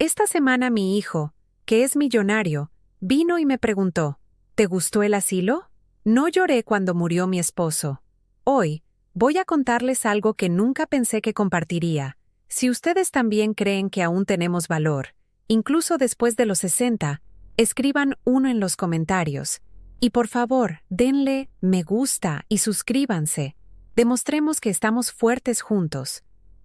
Esta semana mi hijo, que es millonario, vino y me preguntó, ¿te gustó el asilo? No lloré cuando murió mi esposo. Hoy, voy a contarles algo que nunca pensé que compartiría. Si ustedes también creen que aún tenemos valor, incluso después de los 60, escriban uno en los comentarios. Y por favor, denle me gusta y suscríbanse. Demostremos que estamos fuertes juntos.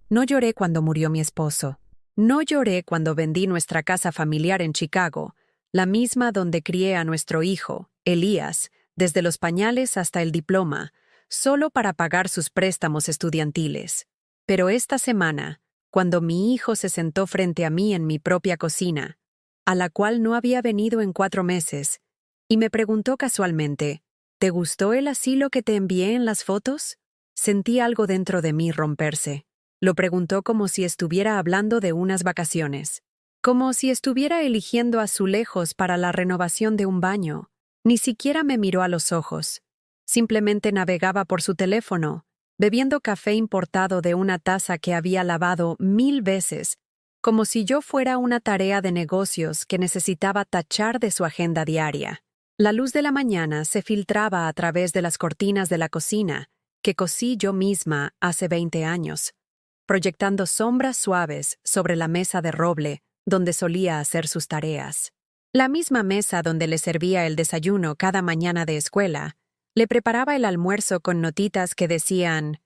No lloré cuando murió mi esposo. No lloré cuando vendí nuestra casa familiar en Chicago, la misma donde crié a nuestro hijo, Elías, desde los pañales hasta el diploma, solo para pagar sus préstamos estudiantiles. Pero esta semana, cuando mi hijo se sentó frente a mí en mi propia cocina, a la cual no había venido en 4 meses, y me preguntó casualmente, ¿te gustó el asilo que te envié en las fotos? Sentí algo dentro de mí romperse. Lo preguntó como si estuviera hablando de unas vacaciones, como si estuviera eligiendo azulejos para la renovación de un baño. Ni siquiera me miró a los ojos. Simplemente navegaba por su teléfono, bebiendo café importado de una taza que había lavado 1000 veces, como si yo fuera una tarea de negocios que necesitaba tachar de su agenda diaria. La luz de la mañana se filtraba a través de las cortinas de la cocina, que cosí yo misma hace 20 años. Proyectando sombras suaves sobre la mesa de roble donde solía hacer sus tareas. La misma mesa donde le servía el desayuno cada mañana de escuela, le preparaba el almuerzo con notitas que decían,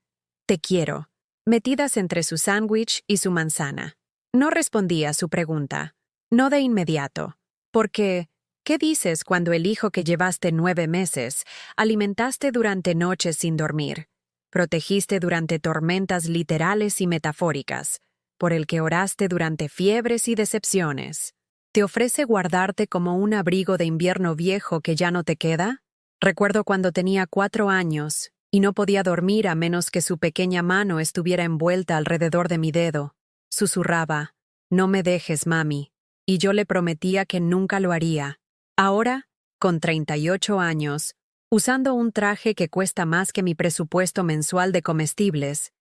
«Te quiero», metidas entre su sándwich y su manzana. No respondí a su pregunta, no de inmediato, porque, ¿qué dices cuando el hijo que llevaste 9 meses alimentaste durante noches sin dormir? Protegiste durante tormentas literales y metafóricas, por el que oraste durante fiebres y decepciones. ¿Te ofrece guardarte como un abrigo de invierno viejo que ya no te queda? Recuerdo cuando tenía 4 años y no podía dormir a menos que su pequeña mano estuviera envuelta alrededor de mi dedo. Susurraba, «No me dejes, mami», y yo le prometía que nunca lo haría. Ahora, con 38 años, usando un traje que cuesta más que mi presupuesto mensual de comestibles,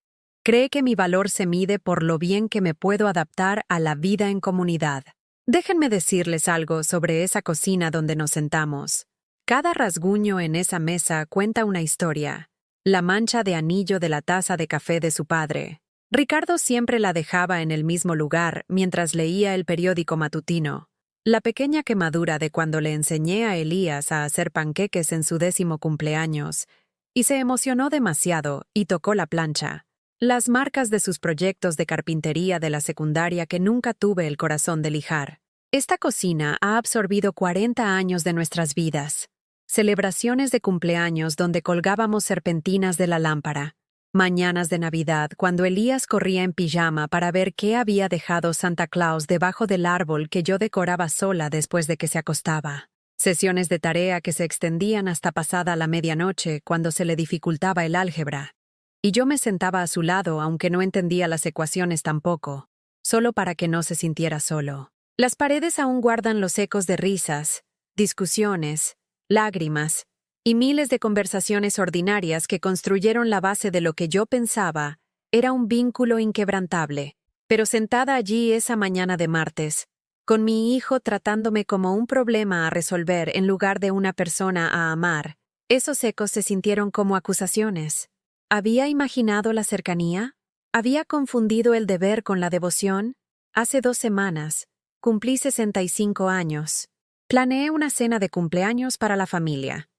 cree que mi valor se mide por lo bien que me puedo adaptar a la vida en comunidad. Déjenme decirles algo sobre esa cocina donde nos sentamos. Cada rasguño en esa mesa cuenta una historia. La mancha de anillo de la taza de café de su padre. Ricardo siempre la dejaba en el mismo lugar mientras leía el periódico matutino. La pequeña quemadura de cuando le enseñé a Elías a hacer panqueques en su 10º cumpleaños, y se emocionó demasiado y tocó la plancha. Las marcas de sus proyectos de carpintería de la secundaria que nunca tuve el corazón de lijar. Esta cocina ha absorbido 40 años de nuestras vidas. Celebraciones de cumpleaños donde colgábamos serpentinas de la lámpara. Mañanas de Navidad cuando Elías corría en pijama para ver qué había dejado Santa Claus debajo del árbol que yo decoraba sola después de que se acostaba. Sesiones de tarea que se extendían hasta pasada la medianoche cuando se le dificultaba el álgebra. Y yo me sentaba a su lado aunque no entendía las ecuaciones tampoco, solo para que no se sintiera solo. Las paredes aún guardan los ecos de risas, discusiones, lágrimas, y miles de conversaciones ordinarias que construyeron la base de lo que yo pensaba era un vínculo inquebrantable. Pero sentada allí esa mañana de martes, con mi hijo tratándome como un problema a resolver en lugar de una persona a amar, esos ecos se sintieron como acusaciones. ¿Había imaginado la cercanía? ¿Había confundido el deber con la devoción? Hace 2 semanas, cumplí 65 años. Planeé una cena de cumpleaños para la familia.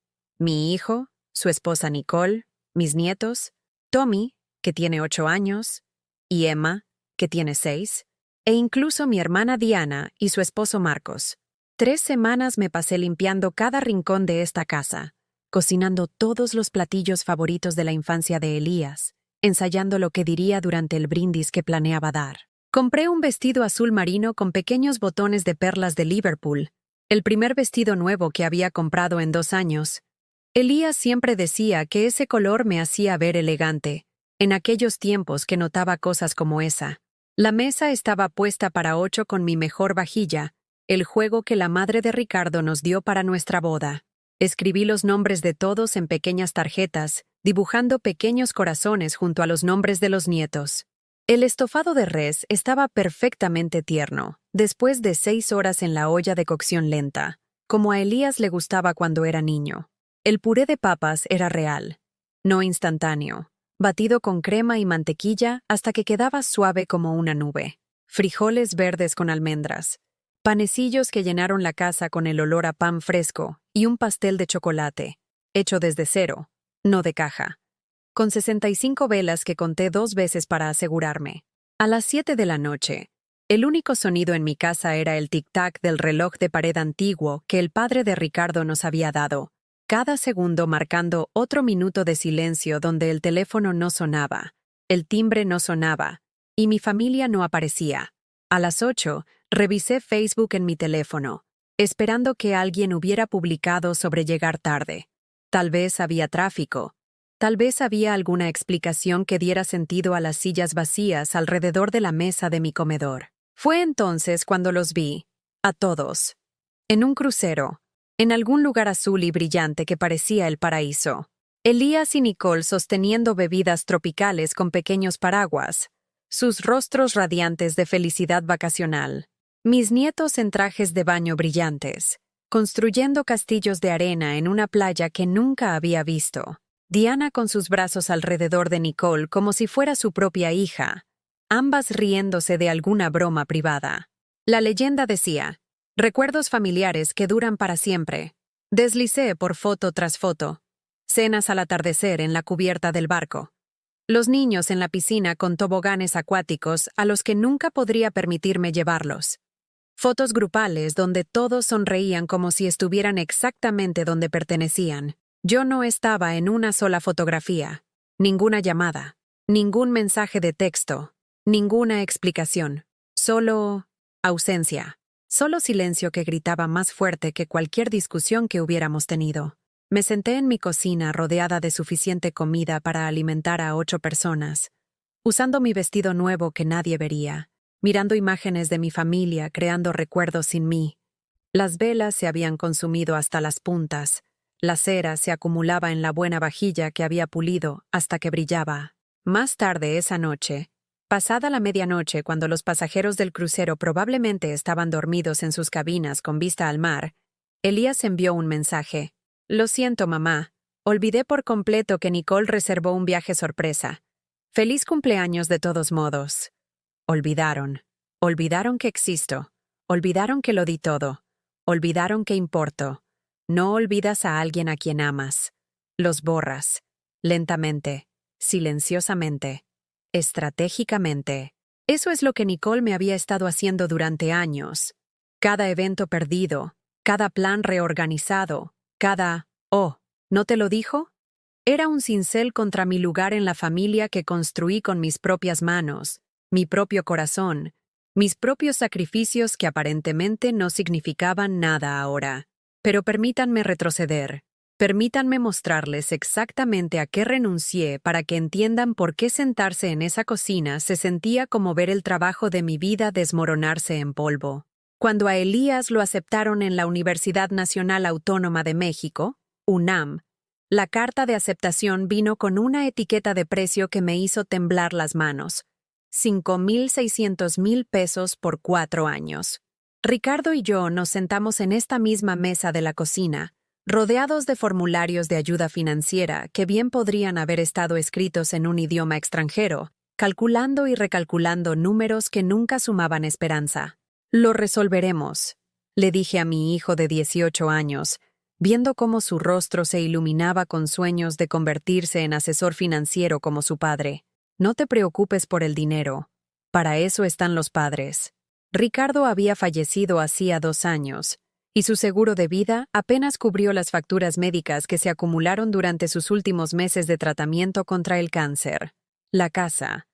Mi hijo, su esposa Nicole, mis nietos, Tommy, que tiene 8 años, y Emma, que tiene 6, e incluso mi hermana Diana y su esposo Marcos. 3 semanas me pasé limpiando cada rincón de esta casa, cocinando todos los platillos favoritos de la infancia de Elías, ensayando lo que diría durante el brindis que planeaba dar. Compré un vestido azul marino con pequeños botones de perlas de Liverpool, el primer vestido nuevo que había comprado en 2 años. Elías siempre decía que ese color me hacía ver elegante, en aquellos tiempos que notaba cosas como esa. La mesa estaba puesta para 8 con mi mejor vajilla, el juego que la madre de Ricardo nos dio para nuestra boda. Escribí los nombres de todos en pequeñas tarjetas, dibujando pequeños corazones junto a los nombres de los nietos. El estofado de res estaba perfectamente tierno, después de 6 horas en la olla de cocción lenta, como a Elías le gustaba cuando era niño. El puré de papas era real, no instantáneo, batido con crema y mantequilla hasta que quedaba suave como una nube. Frijoles verdes con almendras, panecillos que llenaron la casa con el olor a pan fresco y un pastel de chocolate, hecho desde cero, no de caja, con 65 velas que conté 2 veces para asegurarme. A las 7 de la noche, el único sonido en mi casa era el tic-tac del reloj de pared antiguo que el padre de Ricardo nos había dado, cada segundo marcando otro minuto de silencio donde el teléfono no sonaba, el timbre no sonaba, y mi familia no aparecía. A las 8, revisé Facebook en mi teléfono, esperando que alguien hubiera publicado sobre llegar tarde. Tal vez había tráfico. Tal vez había alguna explicación que diera sentido a las sillas vacías alrededor de la mesa de mi comedor. Fue entonces cuando los vi, a todos, en un crucero, en algún lugar azul y brillante que parecía el paraíso. Elías y Nicole sosteniendo bebidas tropicales con pequeños paraguas, sus rostros radiantes de felicidad vacacional. Mis nietos en trajes de baño brillantes, construyendo castillos de arena en una playa que nunca había visto. Diana con sus brazos alrededor de Nicole como si fuera su propia hija, ambas riéndose de alguna broma privada. La leyenda decía, recuerdos familiares que duran para siempre. Deslicé por foto tras foto. Cenas al atardecer en la cubierta del barco. Los niños en la piscina con toboganes acuáticos a los que nunca podría permitirme llevarlos. Fotos grupales donde todos sonreían como si estuvieran exactamente donde pertenecían. Yo no estaba en una sola fotografía, ninguna llamada, ningún mensaje de texto, ninguna explicación, solo ausencia, solo silencio que gritaba más fuerte que cualquier discusión que hubiéramos tenido. Me senté en mi cocina rodeada de suficiente comida para alimentar a 8 personas, usando mi vestido nuevo que nadie vería, mirando imágenes de mi familia creando recuerdos sin mí. Las velas se habían consumido hasta las puntas. La cera se acumulaba en la buena vajilla que había pulido hasta que brillaba. Más tarde esa noche, pasada la medianoche cuando los pasajeros del crucero probablemente estaban dormidos en sus cabinas con vista al mar, Elías envió un mensaje. Lo siento, mamá. Olvidé por completo que Nicole reservó un viaje sorpresa. Feliz cumpleaños de todos modos. Olvidaron. Olvidaron que existo. Olvidaron que lo di todo. Olvidaron que importo. No olvidas a alguien a quien amas. Los borras. Lentamente. Silenciosamente. Estratégicamente. Eso es lo que Nicole me había estado haciendo durante años. Cada evento perdido. Cada plan reorganizado. Cada... Oh, ¿no te lo dijo? Era un cincel contra mi lugar en la familia que construí con mis propias manos, mi propio corazón, mis propios sacrificios que aparentemente no significaban nada ahora. Pero permítanme retroceder. Permítanme mostrarles exactamente a qué renuncié para que entiendan por qué sentarse en esa cocina se sentía como ver el trabajo de mi vida desmoronarse en polvo. Cuando a Elías lo aceptaron en la Universidad Nacional Autónoma de México, UNAM, la carta de aceptación vino con una etiqueta de precio que me hizo temblar las manos. 5,600,000 pesos por 4 años. Ricardo y yo nos sentamos en esta misma mesa de la cocina, rodeados de formularios de ayuda financiera que bien podrían haber estado escritos en un idioma extranjero, calculando y recalculando números que nunca sumaban esperanza. Lo resolveremos, le dije a mi hijo de 18 años, viendo cómo su rostro se iluminaba con sueños de convertirse en asesor financiero como su padre. No te preocupes por el dinero. Para eso están los padres. Ricardo había fallecido hacía 2 años, y su seguro de vida apenas cubrió las facturas médicas que se acumularon durante sus últimos meses de tratamiento contra el cáncer. La casa,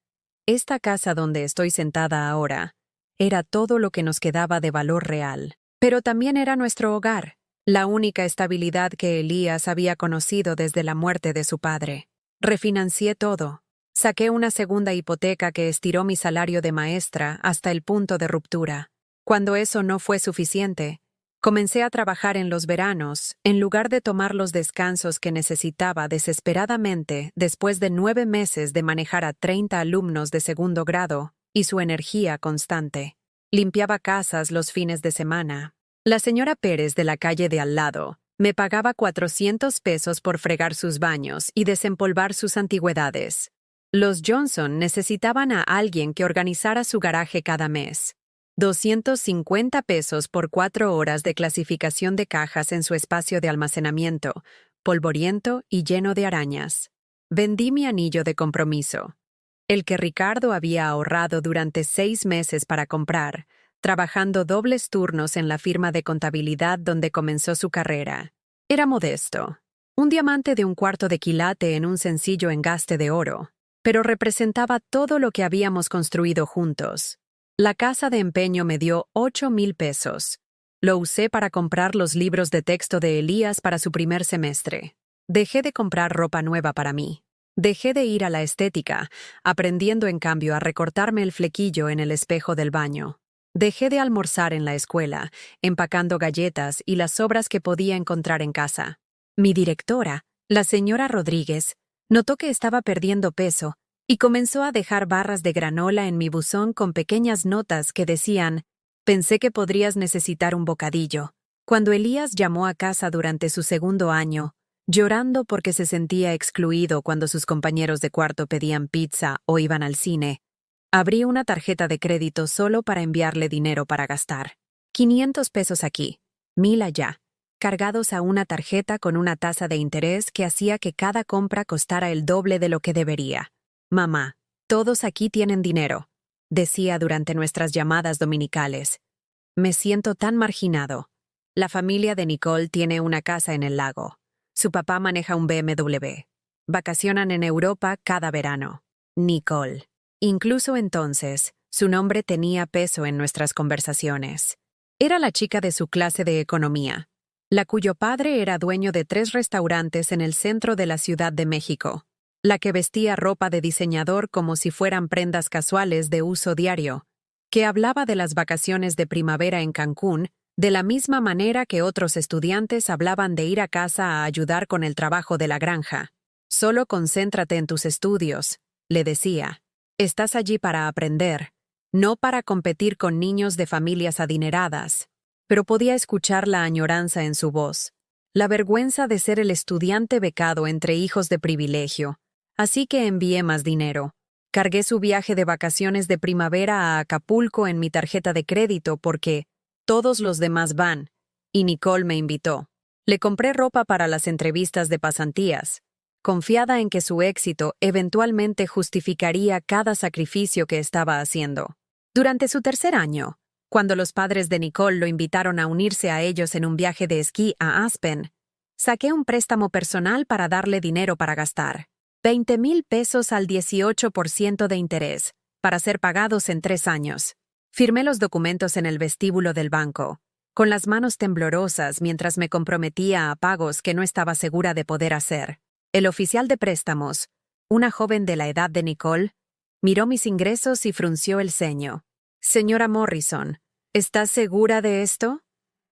esta casa donde estoy sentada ahora, era todo lo que nos quedaba de valor real, pero también era nuestro hogar, la única estabilidad que Elías había conocido desde la muerte de su padre. Refinancié todo. Saqué una segunda hipoteca que estiró mi salario de maestra hasta el punto de ruptura. Cuando eso no fue suficiente, Comencé a trabajar en los veranos, en lugar de tomar los descansos que necesitaba desesperadamente después de 9 meses de manejar a 30 alumnos de segundo grado y su energía constante. Limpiaba casas los fines de semana. La señora Pérez de la calle de al lado me pagaba 400 pesos por fregar sus baños y desempolvar sus antigüedades. Los Johnson necesitaban a alguien que organizara su garaje cada mes. 250 pesos por 4 horas de clasificación de cajas en su espacio de almacenamiento, polvoriento y lleno de arañas. Vendí mi anillo de compromiso, el que Ricardo había ahorrado durante 6 meses para comprar, trabajando dobles turnos en la firma de contabilidad donde comenzó su carrera. Era modesto, un diamante de 1/4 de quilate en un sencillo engaste de oro, pero representaba todo lo que habíamos construido juntos. La casa de empeño me dio 8,000 pesos. Lo usé para comprar los libros de texto de Elías para su primer semestre. Dejé de comprar ropa nueva para mí. Dejé de ir a la estética, aprendiendo en cambio a recortarme el flequillo en el espejo del baño. Dejé de almorzar en la escuela, empacando galletas y las sobras que podía encontrar en casa. Mi directora, la señora Rodríguez, notó que estaba perdiendo peso y comenzó a dejar barras de granola en mi buzón con pequeñas notas que decían: «Pensé que podrías necesitar un bocadillo». Cuando Elías llamó a casa durante su segundo año, llorando porque se sentía excluido cuando sus compañeros de cuarto pedían pizza o iban al cine, abrí una tarjeta de crédito solo para enviarle dinero para gastar. 500 pesos aquí, 1,000 allá, cargados a una tarjeta con una tasa de interés que hacía que cada compra costara el doble de lo que debería. «Mamá, todos aquí tienen dinero», decía durante nuestras llamadas dominicales. «Me siento tan marginado». La familia de Nicole tiene una casa en el lago. Su papá maneja un BMW. Vacacionan en Europa cada verano. Nicole. Incluso entonces, su nombre tenía peso en nuestras conversaciones. Era la chica de su clase de economía, la cuyo padre era dueño de 3 restaurantes en el centro de la Ciudad de México, la que vestía ropa de diseñador como si fueran prendas casuales de uso diario, que hablaba de las vacaciones de primavera en Cancún de la misma manera que otros estudiantes hablaban de ir a casa a ayudar con el trabajo de la granja. «Solo concéntrate en tus estudios», le decía. «Estás allí para aprender, no para competir con niños de familias adineradas». Pero podía escuchar la añoranza en su voz, la vergüenza de ser el estudiante becado entre hijos de privilegio. Así que envié más dinero. Cargué su viaje de vacaciones de primavera a Acapulco en mi tarjeta de crédito porque todos los demás van, y Nicole me invitó. Le compré ropa para las entrevistas de pasantías, confiada en que su éxito eventualmente justificaría cada sacrificio que estaba haciendo. Durante su tercer año, cuando los padres de Nicole lo invitaron a unirse a ellos en un viaje de esquí a Aspen, saqué un préstamo personal para darle dinero para gastar. 20,000 pesos al 18% de interés, para ser pagados en 3 años. Firmé los documentos en el vestíbulo del banco, con las manos temblorosas mientras me comprometía a pagos que no estaba segura de poder hacer. El oficial de préstamos, una joven de la edad de Nicole, miró mis ingresos y frunció el ceño. «Señora Morrison, ¿está segura de esto?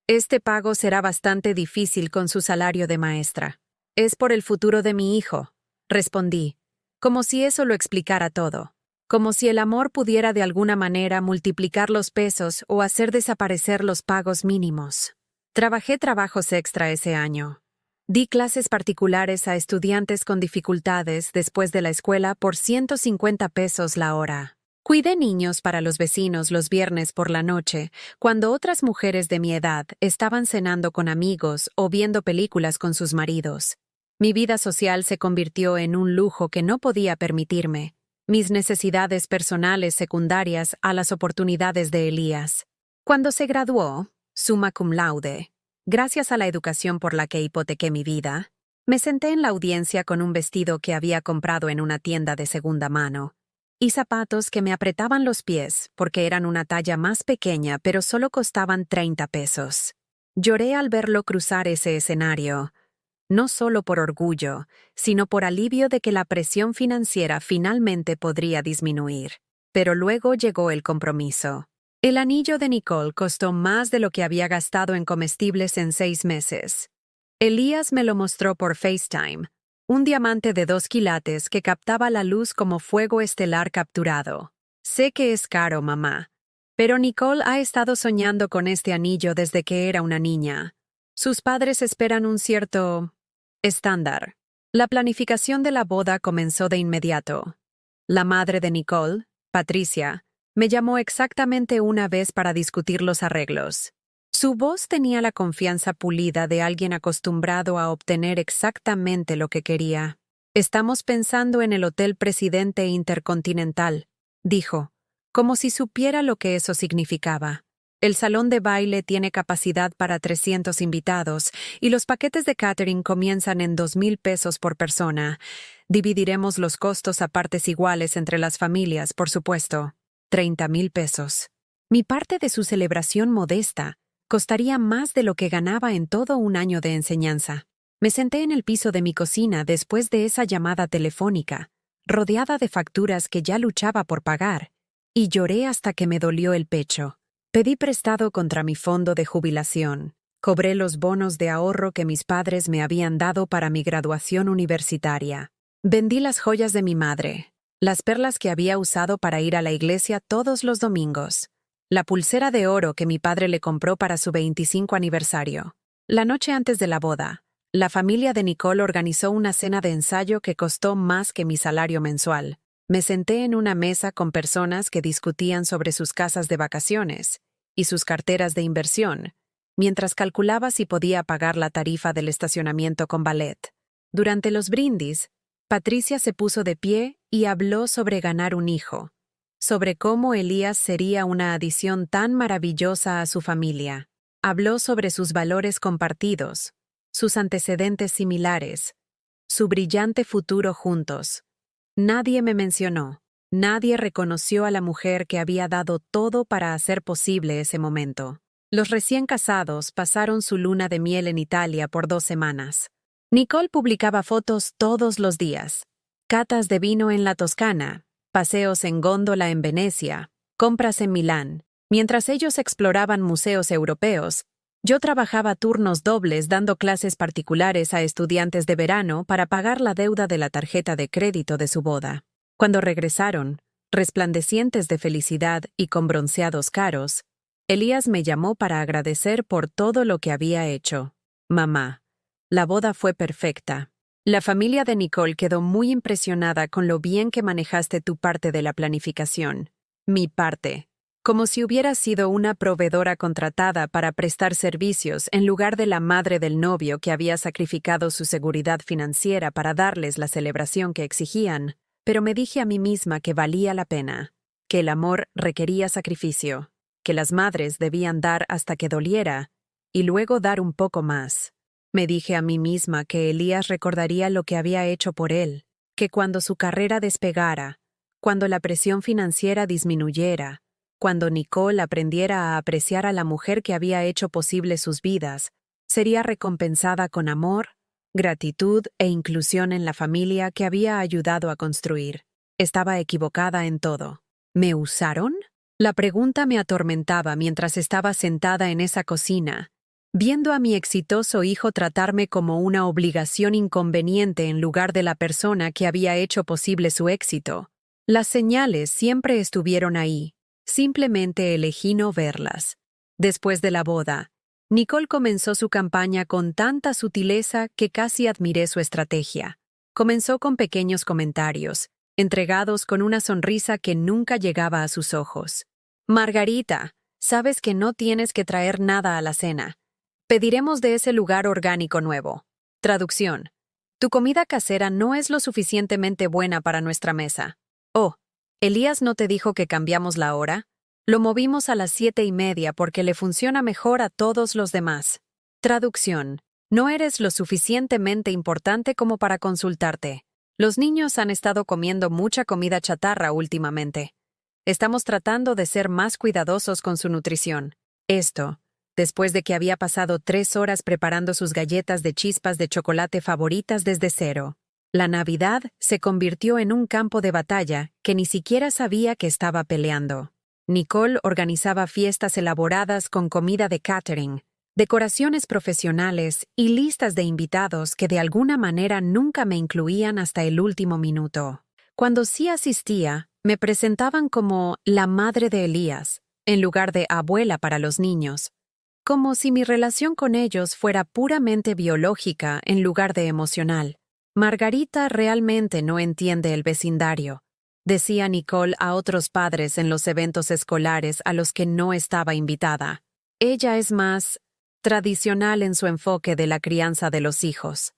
Este pago será bastante difícil con su salario de maestra». «Es por el futuro de mi hijo», respondí, como si eso lo explicara todo, como si el amor pudiera de alguna manera multiplicar los pesos o hacer desaparecer los pagos mínimos. Trabajé trabajos extra ese año. Di clases particulares a estudiantes con dificultades después de la escuela por 150 pesos la hora. Cuidé niños para los vecinos los viernes por la noche, cuando otras mujeres de mi edad estaban cenando con amigos o viendo películas con sus maridos. Mi vida social se convirtió en un lujo que no podía permitirme, mis necesidades personales secundarias a las oportunidades de Elías. Cuando se graduó, summa cum laude, gracias a la educación por la que hipotequé mi vida, me senté en la audiencia con un vestido que había comprado en una tienda de segunda mano y zapatos que me apretaban los pies porque eran una talla más pequeña pero solo costaban 30 pesos. Lloré al verlo cruzar ese escenario, no solo por orgullo, sino por alivio de que la presión financiera finalmente podría disminuir. Pero luego llegó el compromiso. El anillo de Nicole costó más de lo que había gastado en comestibles en 6 meses. Elías me lo mostró por FaceTime, un diamante de 2 quilates que captaba la luz como fuego estelar capturado. Sé que es caro, mamá, pero Nicole ha estado soñando con este anillo desde que era una niña. Sus padres esperan un cierto estándar. La planificación de la boda comenzó de inmediato. La madre de Nicole, Patricia, me llamó exactamente una vez para discutir los arreglos. Su voz tenía la confianza pulida de alguien acostumbrado a obtener exactamente lo que quería. Estamos pensando en el Hotel Presidente Intercontinental, dijo, como si supiera lo que eso significaba. El salón de baile tiene capacidad para 300 invitados y los paquetes de catering comienzan en 2,000 pesos por persona. Dividiremos los costos a partes iguales entre las familias, por supuesto. 30,000 pesos. Mi parte de su celebración modesta costaría más de lo que ganaba en todo un año de enseñanza. Me senté en el piso de mi cocina después de esa llamada telefónica, rodeada de facturas que ya luchaba por pagar, y lloré hasta que me dolió el pecho. Pedí prestado contra mi fondo de jubilación. Cobré los bonos de ahorro que mis padres me habían dado para mi graduación universitaria. Vendí las joyas de mi madre, las perlas que había usado para ir a la iglesia todos los domingos, la pulsera de oro que mi padre le compró para su 25 aniversario. La noche antes de la boda, la familia de Nicole organizó una cena de ensayo que costó más que mi salario mensual. Me senté en una mesa con personas que discutían sobre sus casas de vacaciones y sus carteras de inversión, mientras calculaba si podía pagar la tarifa del estacionamiento con ballet. Durante los brindis, Patricia se puso de pie y habló sobre ganar un hijo, sobre cómo Elías sería una adición tan maravillosa a su familia. Habló sobre sus valores compartidos, sus antecedentes similares, su brillante futuro juntos. Nadie me mencionó, nadie reconoció a la mujer que había dado todo para hacer posible ese momento. Los recién casados pasaron su luna de miel en Italia por 2 semanas. Nicole publicaba fotos todos los días. Catas de vino en la Toscana, paseos en góndola en Venecia, compras en Milán. Mientras ellos exploraban museos europeos, yo trabajaba turnos dobles dando clases particulares a estudiantes de verano para pagar la deuda de la tarjeta de crédito de su boda. Cuando regresaron, resplandecientes de felicidad y con bronceados caros, Elías me llamó para agradecer por todo lo que había hecho. Mamá, la boda fue perfecta. La familia de Nicole quedó muy impresionada con lo bien que manejaste tu parte de la planificación. Mi parte. Como si hubiera sido una proveedora contratada para prestar servicios en lugar de la madre del novio que había sacrificado su seguridad financiera para darles la celebración que exigían, pero me dije a mí misma que valía la pena, que el amor requería sacrificio, que las madres debían dar hasta que doliera y luego dar un poco más. Me dije a mí misma que Elías recordaría lo que había hecho por él, que cuando su carrera despegara, cuando la presión financiera disminuyera, cuando Nicole aprendiera a apreciar a la mujer que había hecho posible sus vidas, sería recompensada con amor, gratitud e inclusión en la familia que había ayudado a construir. Estaba equivocada en todo. ¿Me usaron? La pregunta me atormentaba mientras estaba sentada en esa cocina, viendo a mi exitoso hijo tratarme como una obligación inconveniente en lugar de la persona que había hecho posible su éxito. Las señales siempre estuvieron ahí. Simplemente elegí no verlas. Después de la boda, Nicole comenzó su campaña con tanta sutileza que casi admiré su estrategia. Comenzó con pequeños comentarios, entregados con una sonrisa que nunca llegaba a sus ojos. Margarita, sabes que no tienes que traer nada a la cena. Pediremos de ese lugar orgánico nuevo. Traducción. Tu comida casera no es lo suficientemente buena para nuestra mesa. Oh, ¿Elías no te dijo que cambiamos la hora? Lo movimos a las 7:30 porque le funciona mejor a todos los demás. Traducción. No eres lo suficientemente importante como para consultarte. Los niños han estado comiendo mucha comida chatarra últimamente. Estamos tratando de ser más cuidadosos con su nutrición. Esto, después de que había pasado 3 horas preparando sus galletas de chispas de chocolate favoritas desde cero. La Navidad se convirtió en un campo de batalla que ni siquiera sabía que estaba peleando. Nicole organizaba fiestas elaboradas con comida de catering, decoraciones profesionales y listas de invitados que de alguna manera nunca me incluían hasta el último minuto. Cuando sí asistía, me presentaban como la madre de Elías, en lugar de abuela para los niños, como si mi relación con ellos fuera puramente biológica en lugar de emocional. Margarita realmente no entiende el vecindario, decía Nicole a otros padres en los eventos escolares a los que no estaba invitada. Ella es más tradicional en su enfoque de la crianza de los hijos.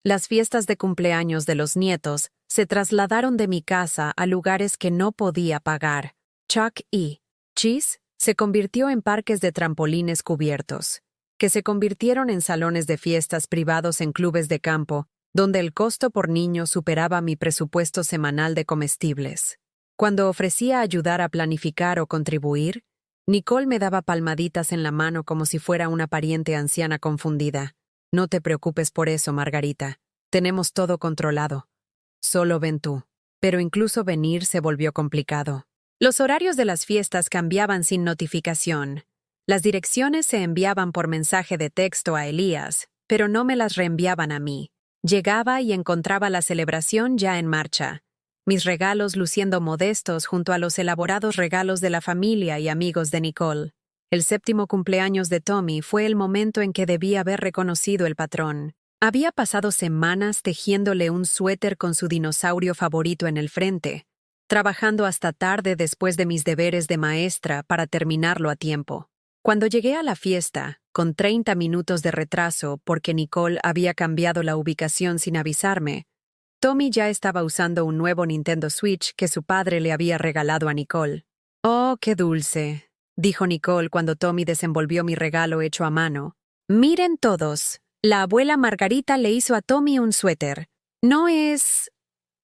Las fiestas de cumpleaños de los nietos se trasladaron de mi casa a lugares que no podía pagar. Chuck E. Cheese se convirtió en parques de trampolines cubiertos, que se convirtieron en salones de fiestas privados en clubes de campo, donde el costo por niño superaba mi presupuesto semanal de comestibles. Cuando ofrecía ayudar a planificar o contribuir, Nicole me daba palmaditas en la mano como si fuera una pariente anciana confundida. No te preocupes por eso, Margarita. Tenemos todo controlado. Solo ven tú. Pero incluso venir se volvió complicado. Los horarios de las fiestas cambiaban sin notificación. Las direcciones se enviaban por mensaje de texto a Elías, pero no me las reenviaban a mí. Llegaba y encontraba la celebración ya en marcha. Mis regalos luciendo modestos junto a los elaborados regalos de la familia y amigos de Nicole. El 7º cumpleaños de Tommy fue el momento en que debí haber reconocido el patrón. Había pasado semanas tejiéndole un suéter con su dinosaurio favorito en el frente, trabajando hasta tarde después de mis deberes de maestra para terminarlo a tiempo. Cuando llegué a la fiesta, con 30 minutos de retraso porque Nicole había cambiado la ubicación sin avisarme, Tommy ya estaba usando un nuevo Nintendo Switch que su padre le había regalado a Nicole. «Oh, qué dulce», dijo Nicole cuando Tommy desenvolvió mi regalo hecho a mano. «Miren todos, la abuela Margarita le hizo a Tommy un suéter. ¿No es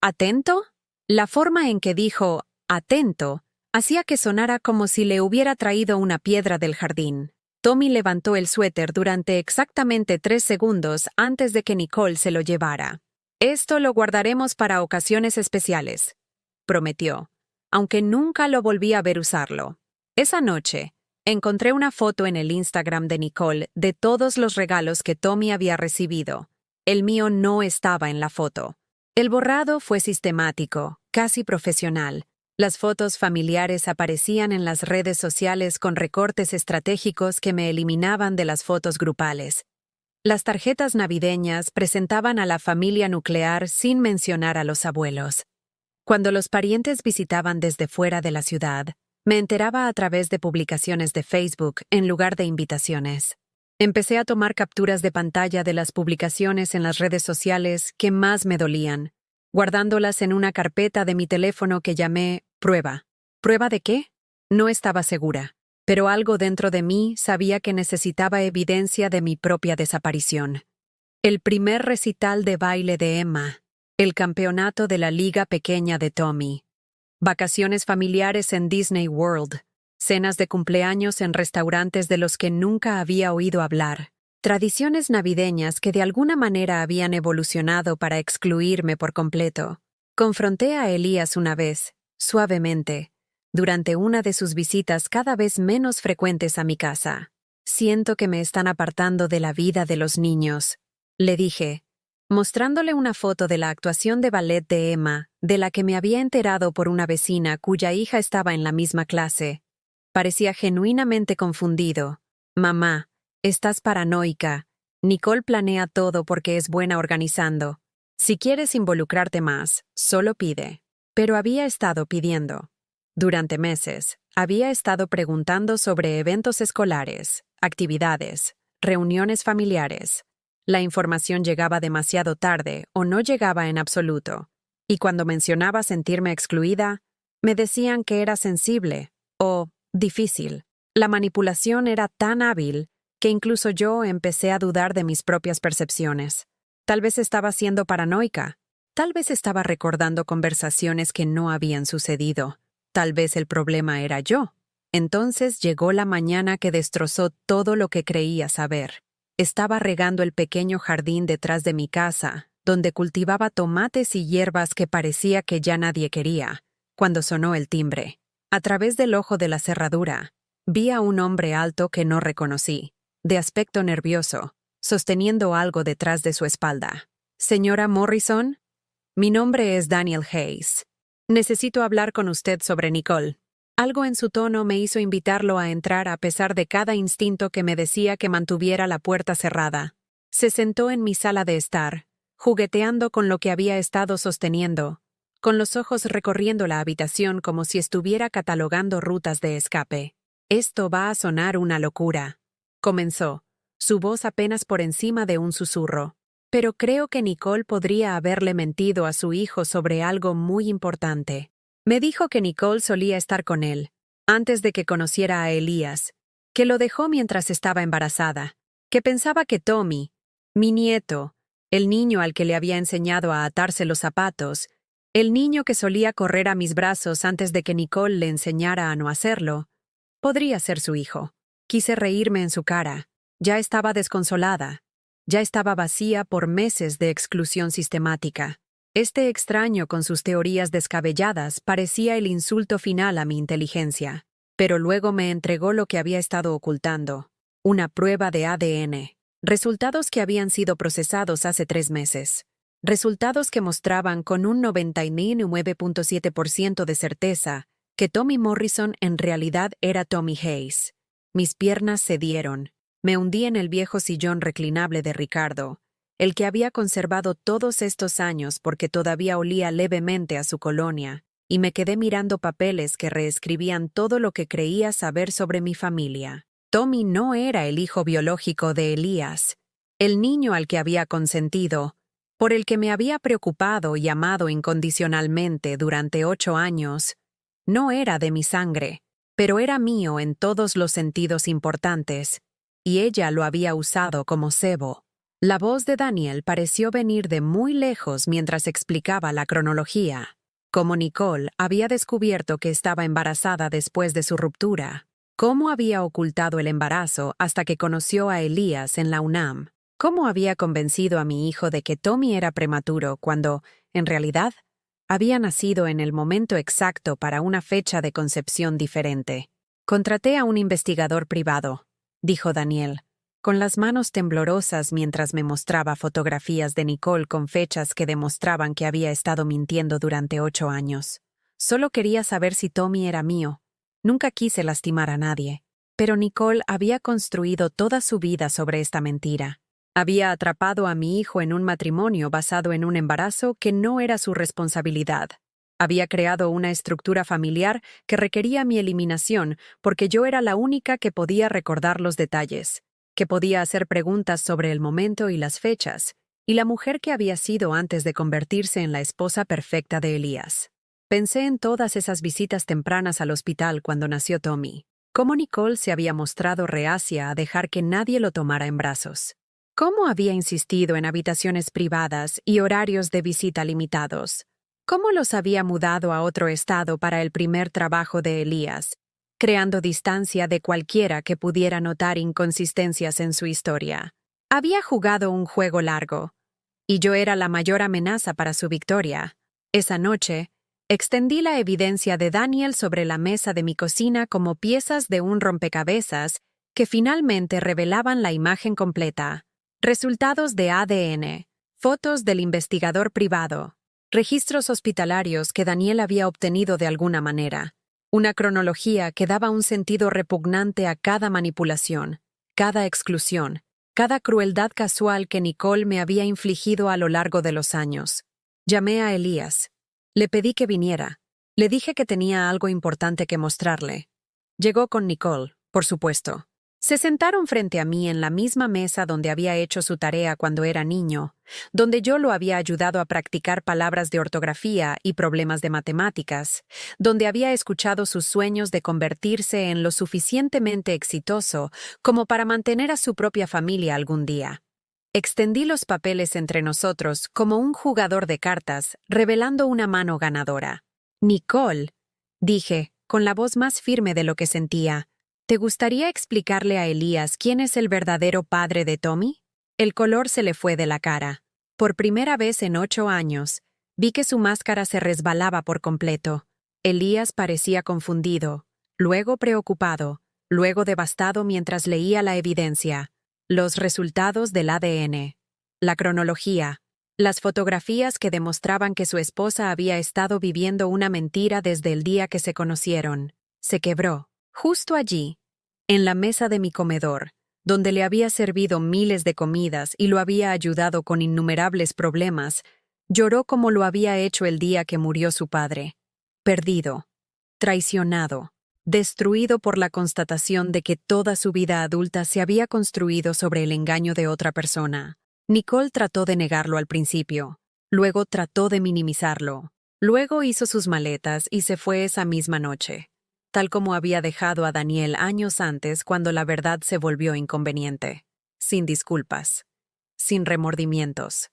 atento?» La forma en que dijo «atento» hacía que sonara como si le hubiera traído una piedra del jardín. Tommy levantó el suéter durante exactamente 3 segundos antes de que Nicole se lo llevara. «Esto lo guardaremos para ocasiones especiales», prometió, aunque nunca lo volví a ver usarlo. Esa noche, encontré una foto en el Instagram de Nicole de todos los regalos que Tommy había recibido. El mío no estaba en la foto. El borrado fue sistemático, casi profesional. Las fotos familiares aparecían en las redes sociales con recortes estratégicos que me eliminaban de las fotos grupales. Las tarjetas navideñas presentaban a la familia nuclear sin mencionar a los abuelos. Cuando los parientes visitaban desde fuera de la ciudad, me enteraba a través de publicaciones de Facebook en lugar de invitaciones. Empecé a tomar capturas de pantalla de las publicaciones en las redes sociales que más me dolían, guardándolas en una carpeta de mi teléfono que llamé Prueba. ¿Prueba de qué? No estaba segura, pero algo dentro de mí sabía que necesitaba evidencia de mi propia desaparición. El primer recital de baile de Emma, el campeonato de la liga pequeña de Tommy, vacaciones familiares en Disney World, cenas de cumpleaños en restaurantes de los que nunca había oído hablar, tradiciones navideñas que de alguna manera habían evolucionado para excluirme por completo. Confronté a Elías una vez, suavemente, durante una de sus visitas cada vez menos frecuentes a mi casa. «Siento que me están apartando de la vida de los niños», le dije, mostrándole una foto de la actuación de ballet de Emma, de la que me había enterado por una vecina cuya hija estaba en la misma clase. Parecía genuinamente confundido. «Mamá, estás paranoica. Nicole planea todo porque es buena organizando. Si quieres involucrarte más, solo pide». Pero había estado pidiendo. Durante meses, había estado preguntando sobre eventos escolares, actividades, reuniones familiares. La información llegaba demasiado tarde o no llegaba en absoluto. Y cuando mencionaba sentirme excluida, me decían que era sensible o difícil. La manipulación era tan hábil que incluso yo empecé a dudar de mis propias percepciones. Tal vez estaba siendo paranoica. Tal vez estaba recordando conversaciones que no habían sucedido. Tal vez el problema era yo. Entonces llegó la mañana que destrozó todo lo que creía saber. Estaba regando el pequeño jardín detrás de mi casa, donde cultivaba tomates y hierbas que parecía que ya nadie quería, cuando sonó el timbre. A través del ojo de la cerradura, vi a un hombre alto que no reconocí, de aspecto nervioso, sosteniendo algo detrás de su espalda. «Señora Morrison, mi nombre es Daniel Hayes. Necesito hablar con usted sobre Nicole». Algo en su tono me hizo invitarlo a entrar a pesar de cada instinto que me decía que mantuviera la puerta cerrada. Se sentó en mi sala de estar, jugueteando con lo que había estado sosteniendo, con los ojos recorriendo la habitación como si estuviera catalogando rutas de escape. «Esto va a sonar una locura», comenzó, su voz apenas por encima de un susurro. «Pero creo que Nicole podría haberle mentido a su hijo sobre algo muy importante. Me dijo que Nicole solía estar con él, antes de que conociera a Elías, que lo dejó mientras estaba embarazada, que pensaba que Tommy, mi nieto, el niño al que le había enseñado a atarse los zapatos, el niño que solía correr a mis brazos antes de que Nicole le enseñara a no hacerlo, podría ser su hijo». Quise reírme en su cara. Ya estaba desconsolada. Ya estaba vacía por meses de exclusión sistemática. Este extraño con sus teorías descabelladas parecía el insulto final a mi inteligencia. Pero luego me entregó lo que había estado ocultando. Una prueba de ADN. Resultados que habían sido procesados hace 3 meses. Resultados que mostraban con un 99.7% de certeza que Tommy Morrison en realidad era Tommy Hayes. Mis piernas cedieron. Me hundí en el viejo sillón reclinable de Ricardo, el que había conservado todos estos años porque todavía olía levemente a su colonia, y me quedé mirando papeles que reescribían todo lo que creía saber sobre mi familia. Tommy no era el hijo biológico de Elías, el niño al que había consentido, por el que me había preocupado y amado incondicionalmente durante 8 años. No era de mi sangre, pero era mío en todos los sentidos importantes, y ella lo había usado como cebo. La voz de Daniel pareció venir de muy lejos mientras explicaba la cronología. Cómo Nicole había descubierto que estaba embarazada después de su ruptura. Cómo había ocultado el embarazo hasta que conoció a Elías en la UNAM. Cómo había convencido a mi hijo de que Tommy era prematuro cuando, en realidad, había nacido en el momento exacto para una fecha de concepción diferente. «Contraté a un investigador privado», dijo Daniel, con las manos temblorosas mientras me mostraba fotografías de Nicole con fechas que demostraban que había estado mintiendo durante 8 años. Solo quería saber si Tommy era mío. Nunca quise lastimar a nadie. Pero Nicole había construido toda su vida sobre esta mentira. Había atrapado a mi hijo en un matrimonio basado en un embarazo que no era su responsabilidad. Había creado una estructura familiar que requería mi eliminación porque yo era la única que podía recordar los detalles, que podía hacer preguntas sobre el momento y las fechas, y la mujer que había sido antes de convertirse en la esposa perfecta de Elías. Pensé en todas esas visitas tempranas al hospital cuando nació Tommy, cómo Nicole se había mostrado reacia a dejar que nadie lo tomara en brazos. ¿Cómo había insistido en habitaciones privadas y horarios de visita limitados? ¿Cómo los había mudado a otro estado para el primer trabajo de Elías, creando distancia de cualquiera que pudiera notar inconsistencias en su historia? Había jugado un juego largo, y yo era la mayor amenaza para su victoria. Esa noche, extendí la evidencia de Daniel sobre la mesa de mi cocina como piezas de un rompecabezas que finalmente revelaban la imagen completa. Resultados de ADN, fotos del investigador privado, registros hospitalarios que Daniel había obtenido de alguna manera, una cronología que daba un sentido repugnante a cada manipulación, cada exclusión, cada crueldad casual que Nicole me había infligido a lo largo de los años. Llamé a Elías. Le pedí que viniera. Le dije que tenía algo importante que mostrarle. Llegó con Nicole, por supuesto. Se sentaron frente a mí en la misma mesa donde había hecho su tarea cuando era niño, donde yo lo había ayudado a practicar palabras de ortografía y problemas de matemáticas, donde había escuchado sus sueños de convertirse en lo suficientemente exitoso como para mantener a su propia familia algún día. Extendí los papeles entre nosotros como un jugador de cartas, revelando una mano ganadora. «Nicole», dije, con la voz más firme de lo que sentía, ¿te gustaría explicarle a Elías quién es el verdadero padre de Tommy? El color se le fue de la cara. Por primera vez en 8 años, vi que su máscara se resbalaba por completo. Elías parecía confundido, luego preocupado, luego devastado mientras leía la evidencia, los resultados del ADN, la cronología, las fotografías que demostraban que su esposa había estado viviendo una mentira desde el día que se conocieron. Se quebró, justo allí, en la mesa de mi comedor, donde le había servido miles de comidas y lo había ayudado con innumerables problemas. Lloró como lo había hecho el día que murió su padre. Perdido, traicionado, destruido por la constatación de que toda su vida adulta se había construido sobre el engaño de otra persona. Nicole trató de negarlo al principio, luego trató de minimizarlo, luego hizo sus maletas y se fue esa misma noche, tal como había dejado a Daniel años antes cuando la verdad se volvió inconveniente, sin disculpas, sin remordimientos,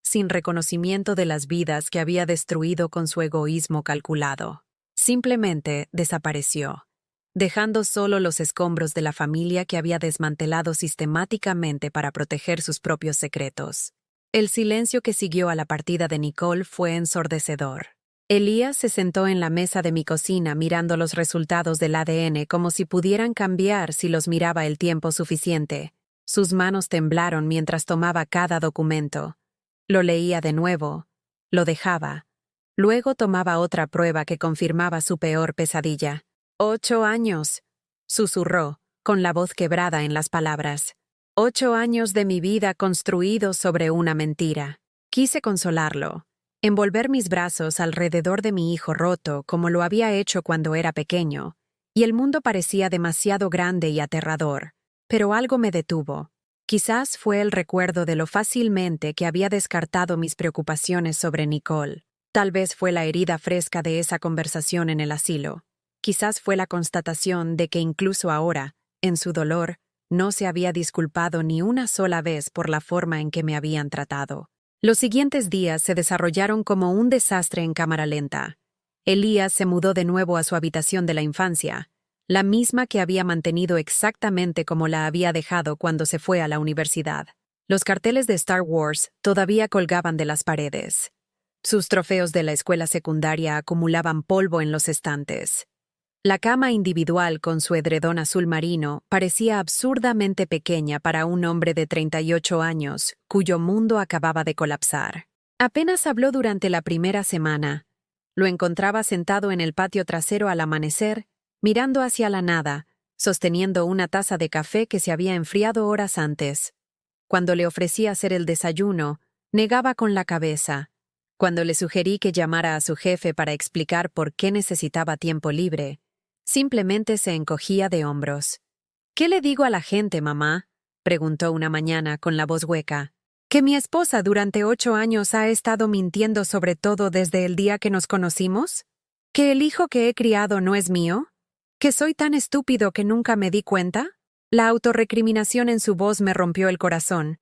sin reconocimiento de las vidas que había destruido con su egoísmo calculado. Simplemente desapareció, dejando solo los escombros de la familia que había desmantelado sistemáticamente para proteger sus propios secretos. El silencio que siguió a la partida de Nicole fue ensordecedor. Elías se sentó en la mesa de mi cocina mirando los resultados del ADN como si pudieran cambiar si los miraba el tiempo suficiente. Sus manos temblaron mientras tomaba cada documento. Lo leía de nuevo, lo dejaba. Luego tomaba otra prueba que confirmaba su peor pesadilla. 8 años, susurró, con la voz quebrada en las palabras. 8 años de mi vida construidos sobre una mentira. Quise consolarlo, envolver mis brazos alrededor de mi hijo roto como lo había hecho cuando era pequeño, y el mundo parecía demasiado grande y aterrador. Pero algo me detuvo. Quizás fue el recuerdo de lo fácilmente que había descartado mis preocupaciones sobre Nicole. Tal vez fue la herida fresca de esa conversación en el asilo. Quizás fue la constatación de que incluso ahora, en su dolor, no se había disculpado ni una sola vez por la forma en que me habían tratado. Los siguientes días se desarrollaron como un desastre en cámara lenta. Elías se mudó de nuevo a su habitación de la infancia, la misma que había mantenido exactamente como la había dejado cuando se fue a la universidad. Los carteles de Star Wars todavía colgaban de las paredes. Sus trofeos de la escuela secundaria acumulaban polvo en los estantes. La cama individual con su edredón azul marino parecía absurdamente pequeña para un hombre de 38 años, cuyo mundo acababa de colapsar. Apenas habló durante la primera semana. Lo encontraba sentado en el patio trasero al amanecer, mirando hacia la nada, sosteniendo una taza de café que se había enfriado horas antes. Cuando le ofrecí hacer el desayuno, negaba con la cabeza. Cuando le sugerí que llamara a su jefe para explicar por qué necesitaba tiempo libre, simplemente se encogía de hombros. «¿Qué le digo a la gente, mamá?», preguntó una mañana con la voz hueca. «¿Que mi esposa durante 8 años ha estado mintiendo sobre todo desde el día que nos conocimos? ¿Que el hijo que he criado no es mío? ¿Que soy tan estúpido que nunca me di cuenta?». La autorrecriminación en su voz me rompió el corazón,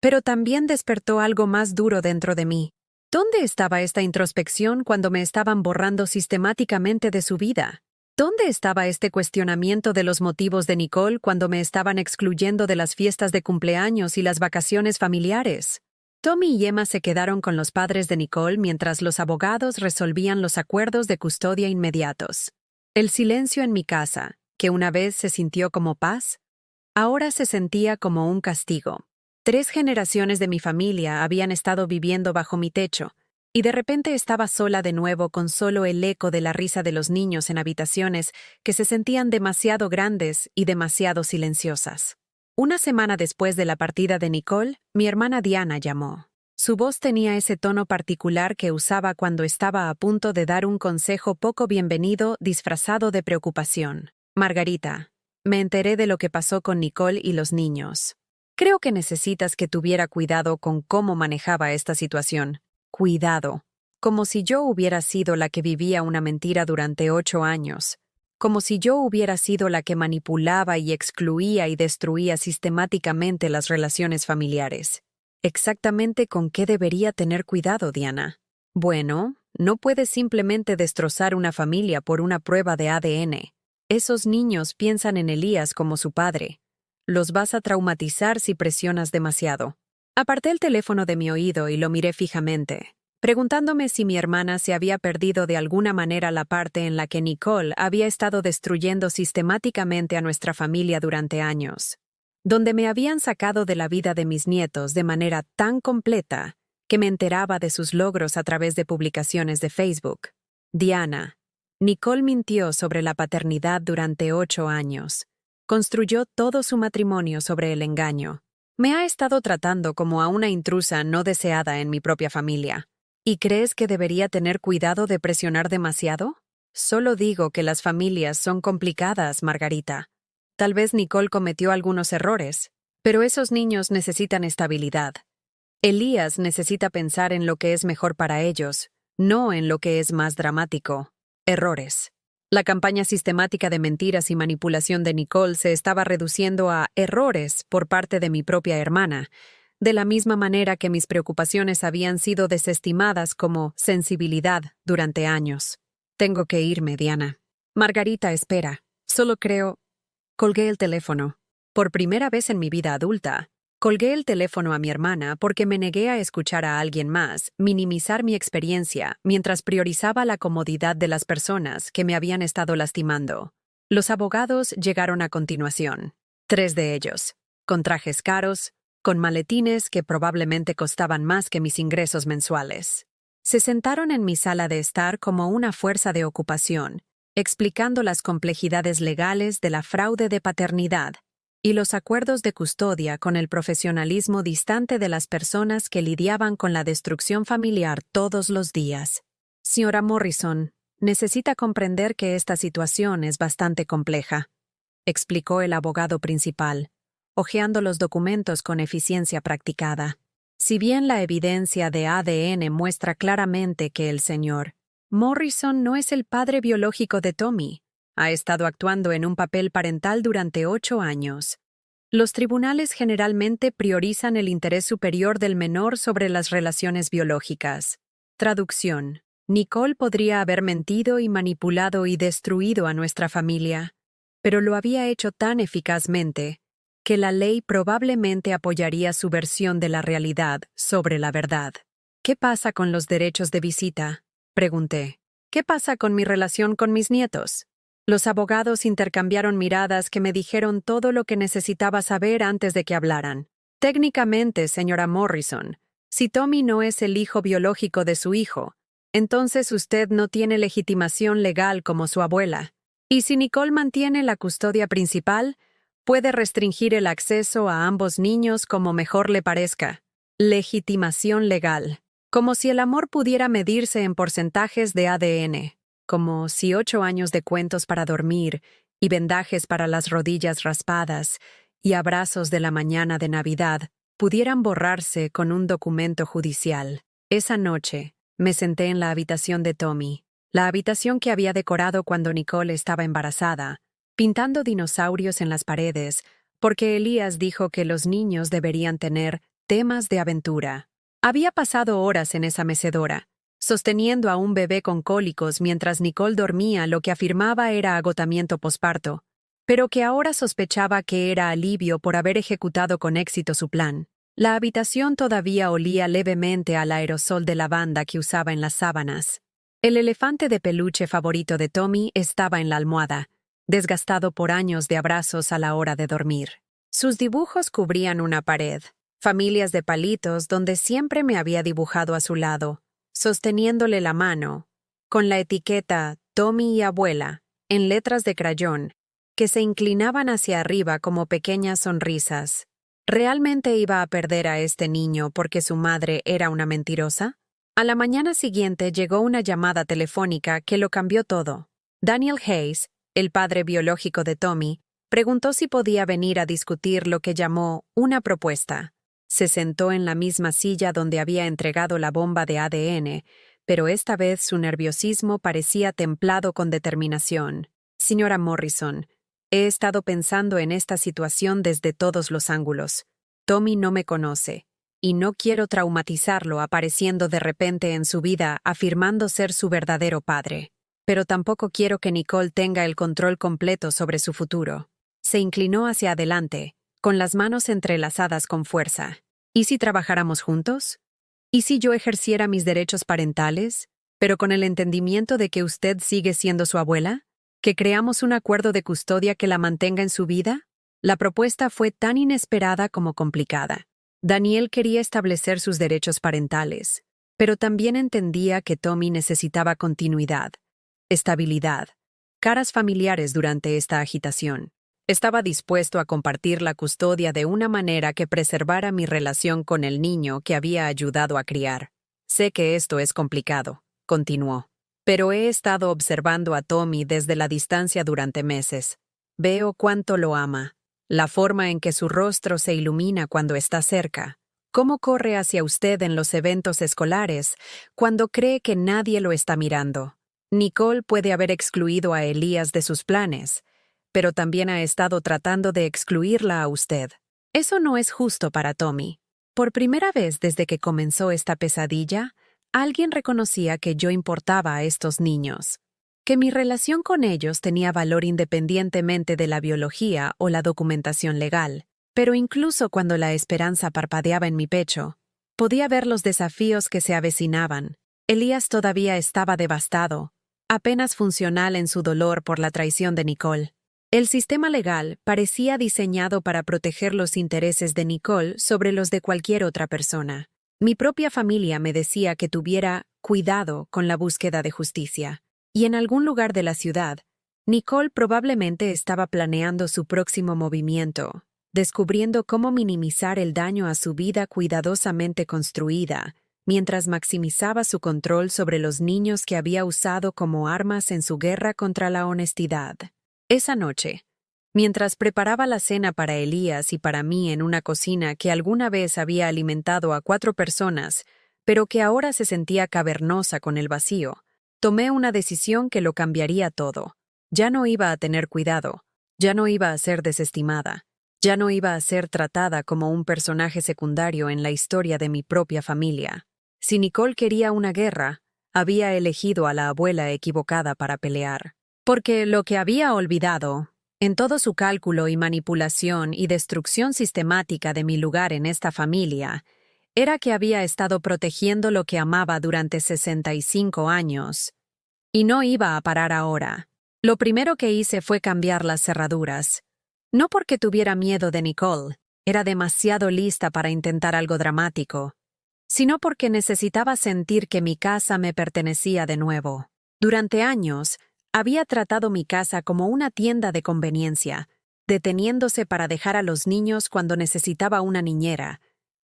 pero también despertó algo más duro dentro de mí. ¿Dónde estaba esta introspección cuando me estaban borrando sistemáticamente de su vida? ¿Dónde estaba este cuestionamiento de los motivos de Nicole cuando me estaban excluyendo de las fiestas de cumpleaños y las vacaciones familiares? Tommy y Emma se quedaron con los padres de Nicole mientras los abogados resolvían los acuerdos de custodia inmediatos. El silencio en mi casa, que una vez se sintió como paz, ahora se sentía como un castigo. 3 generaciones de mi familia habían estado viviendo bajo mi techo, y de repente estaba sola de nuevo con solo el eco de la risa de los niños en habitaciones que se sentían demasiado grandes y demasiado silenciosas. Una semana después de la partida de Nicole, mi hermana Diana llamó. Su voz tenía ese tono particular que usaba cuando estaba a punto de dar un consejo poco bienvenido disfrazado de preocupación. «Margarita, me enteré de lo que pasó con Nicole y los niños. Creo que necesitas que tuviera cuidado con cómo manejaba esta situación. Cuidado. Como si yo hubiera sido la que vivía una mentira durante 8 años. Como si yo hubiera sido la que manipulaba y excluía y destruía sistemáticamente las relaciones familiares. Exactamente con qué debería tener cuidado, Diana. Bueno, no puedes simplemente destrozar una familia por una prueba de ADN. Esos niños piensan en Elías como su padre. Los vas a traumatizar si presionas demasiado». Aparté el teléfono de mi oído y lo miré fijamente. preguntándome si mi hermana se había perdido de alguna manera la parte en la que Nicole había estado destruyendo sistemáticamente a nuestra familia durante años, donde me habían sacado de la vida de mis nietos de manera tan completa que me enteraba de sus logros a través de publicaciones de Facebook. Diana, Nicole mintió sobre la paternidad durante 8 años. Construyó todo su matrimonio sobre el engaño. Me ha estado tratando como a una intrusa no deseada en mi propia familia. ¿Y crees que debería tener cuidado de presionar demasiado? Solo digo que las familias son complicadas, Margarita. Tal vez Nicole cometió algunos errores, pero esos niños necesitan estabilidad. Elías necesita pensar en lo que es mejor para ellos, no en lo que es más dramático. Errores. La campaña sistemática de mentiras y manipulación de Nicole se estaba reduciendo a errores por parte de mi propia hermana, de la misma manera que mis preocupaciones habían sido desestimadas como sensibilidad durante años. Tengo que irme, Diana. Margarita, espera. Solo creo... Colgué el teléfono. Por primera vez en mi vida adulta, colgué el teléfono a mi hermana porque me negué a escuchar a alguien más minimizar mi experiencia mientras priorizaba la comodidad de las personas que me habían estado lastimando. Los abogados llegaron a continuación. 3 de ellos, con trajes caros, con maletines que probablemente costaban más que mis ingresos mensuales. Se sentaron en mi sala de estar como una fuerza de ocupación, explicando las complejidades legales de la fraude de paternidad y los acuerdos de custodia con el profesionalismo distante de las personas que lidiaban con la destrucción familiar todos los días. Señora Morrison, necesita comprender que esta situación es bastante compleja, explicó el abogado principal, hojeando los documentos con eficiencia practicada. Si bien la evidencia de ADN muestra claramente que el señor Morrison no es el padre biológico de Tommy, ha estado actuando en un papel parental durante 8 años. Los tribunales generalmente priorizan el interés superior del menor sobre las relaciones biológicas. Traducción. Nicole podría haber mentido y manipulado y destruido a nuestra familia, pero lo había hecho tan eficazmente que la ley probablemente apoyaría su versión de la realidad sobre la verdad. ¿Qué pasa con los derechos de visita?, pregunté. ¿Qué pasa con mi relación con mis nietos? Los abogados intercambiaron miradas que me dijeron todo lo que necesitaba saber antes de que hablaran. Técnicamente, señora Morrison, si Tommy no es el hijo biológico de su hijo, entonces usted no tiene legitimación legal como su abuela. Y si Nicole mantiene la custodia principal, puede restringir el acceso a ambos niños como mejor le parezca. Legitimación legal. Como si el amor pudiera medirse en porcentajes de ADN. Como si 8 años de cuentos para dormir y vendajes para las rodillas raspadas y abrazos de la mañana de Navidad pudieran borrarse con un documento judicial. Esa noche, me senté en la habitación de Tommy, la habitación que había decorado cuando Nicole estaba embarazada, pintando dinosaurios en las paredes, porque Elías dijo que los niños deberían tener temas de aventura. Había pasado horas en esa mecedora, sosteniendo a un bebé con cólicos mientras Nicole dormía lo que afirmaba era agotamiento posparto, pero que ahora sospechaba que era alivio por haber ejecutado con éxito su plan. La habitación todavía olía levemente al aerosol de lavanda que usaba en las sábanas. El elefante de peluche favorito de Tommy estaba en la almohada, desgastado por años de abrazos a la hora de dormir. Sus dibujos cubrían una pared, familias de palitos donde siempre me había dibujado a su lado, sosteniéndole la mano, con la etiqueta Tommy y abuela, en letras de crayón, que se inclinaban hacia arriba como pequeñas sonrisas. ¿Realmente iba a perder a este niño porque su madre era una mentirosa? A la mañana siguiente llegó una llamada telefónica que lo cambió todo. Daniel Hayes, el padre biológico de Tommy, preguntó si podía venir a discutir lo que llamó una propuesta. Se sentó en la misma silla donde había entregado la bomba de ADN, pero esta vez su nerviosismo parecía templado con determinación. Señora Morrison, he estado pensando en esta situación desde todos los ángulos. Tommy no me conoce, y no quiero traumatizarlo apareciendo de repente en su vida afirmando ser su verdadero padre. Pero tampoco quiero que Nicole tenga el control completo sobre su futuro. Se inclinó hacia adelante, con las manos entrelazadas con fuerza. ¿Y si trabajáramos juntos? ¿Y si yo ejerciera mis derechos parentales, pero con el entendimiento de que usted sigue siendo su abuela? ¿Que creamos un acuerdo de custodia que la mantenga en su vida? La propuesta fue tan inesperada como complicada. Daniel quería establecer sus derechos parentales, pero también entendía que Tommy necesitaba continuidad, estabilidad, caras familiares durante esta agitación. Estaba dispuesto a compartir la custodia de una manera que preservara mi relación con el niño que había ayudado a criar. Sé que esto es complicado, continuó, pero he estado observando a Tommy desde la distancia durante meses. Veo cuánto lo ama, la forma en que su rostro se ilumina cuando está cerca, cómo corre hacia usted en los eventos escolares cuando cree que nadie lo está mirando. Nicole puede haber excluido a Elías de sus planes, pero también ha estado tratando de excluirla a usted. Eso no es justo para Tommy. Por primera vez desde que comenzó esta pesadilla, alguien reconocía que yo importaba a estos niños, que mi relación con ellos tenía valor independientemente de la biología o la documentación legal. Pero incluso cuando la esperanza parpadeaba en mi pecho, podía ver los desafíos que se avecinaban. Elías todavía estaba devastado, apenas funcional en su dolor por la traición de Nicole. El sistema legal parecía diseñado para proteger los intereses de Nicole sobre los de cualquier otra persona. Mi propia familia me decía que tuviera cuidado con la búsqueda de justicia. Y en algún lugar de la ciudad, Nicole probablemente estaba planeando su próximo movimiento, descubriendo cómo minimizar el daño a su vida cuidadosamente construida, mientras maximizaba su control sobre los niños que había usado como armas en su guerra contra la honestidad. Esa noche, mientras preparaba la cena para Elías y para mí en una cocina que alguna vez había alimentado a 4 personas, pero que ahora se sentía cavernosa con el vacío, tomé una decisión que lo cambiaría todo. Ya no iba a tener cuidado, ya no iba a ser desestimada, ya no iba a ser tratada como un personaje secundario en la historia de mi propia familia. Si Nicole quería una guerra, había elegido a la abuela equivocada para pelear. Porque lo que había olvidado, en todo su cálculo y manipulación y destrucción sistemática de mi lugar en esta familia, era que había estado protegiendo lo que amaba durante 65 años. Y no iba a parar ahora. Lo primero que hice fue cambiar las cerraduras. No porque tuviera miedo de Nicole, era demasiado lista para intentar algo dramático, sino porque necesitaba sentir que mi casa me pertenecía de nuevo. Durante años, había tratado mi casa como una tienda de conveniencia, deteniéndose para dejar a los niños cuando necesitaba una niñera,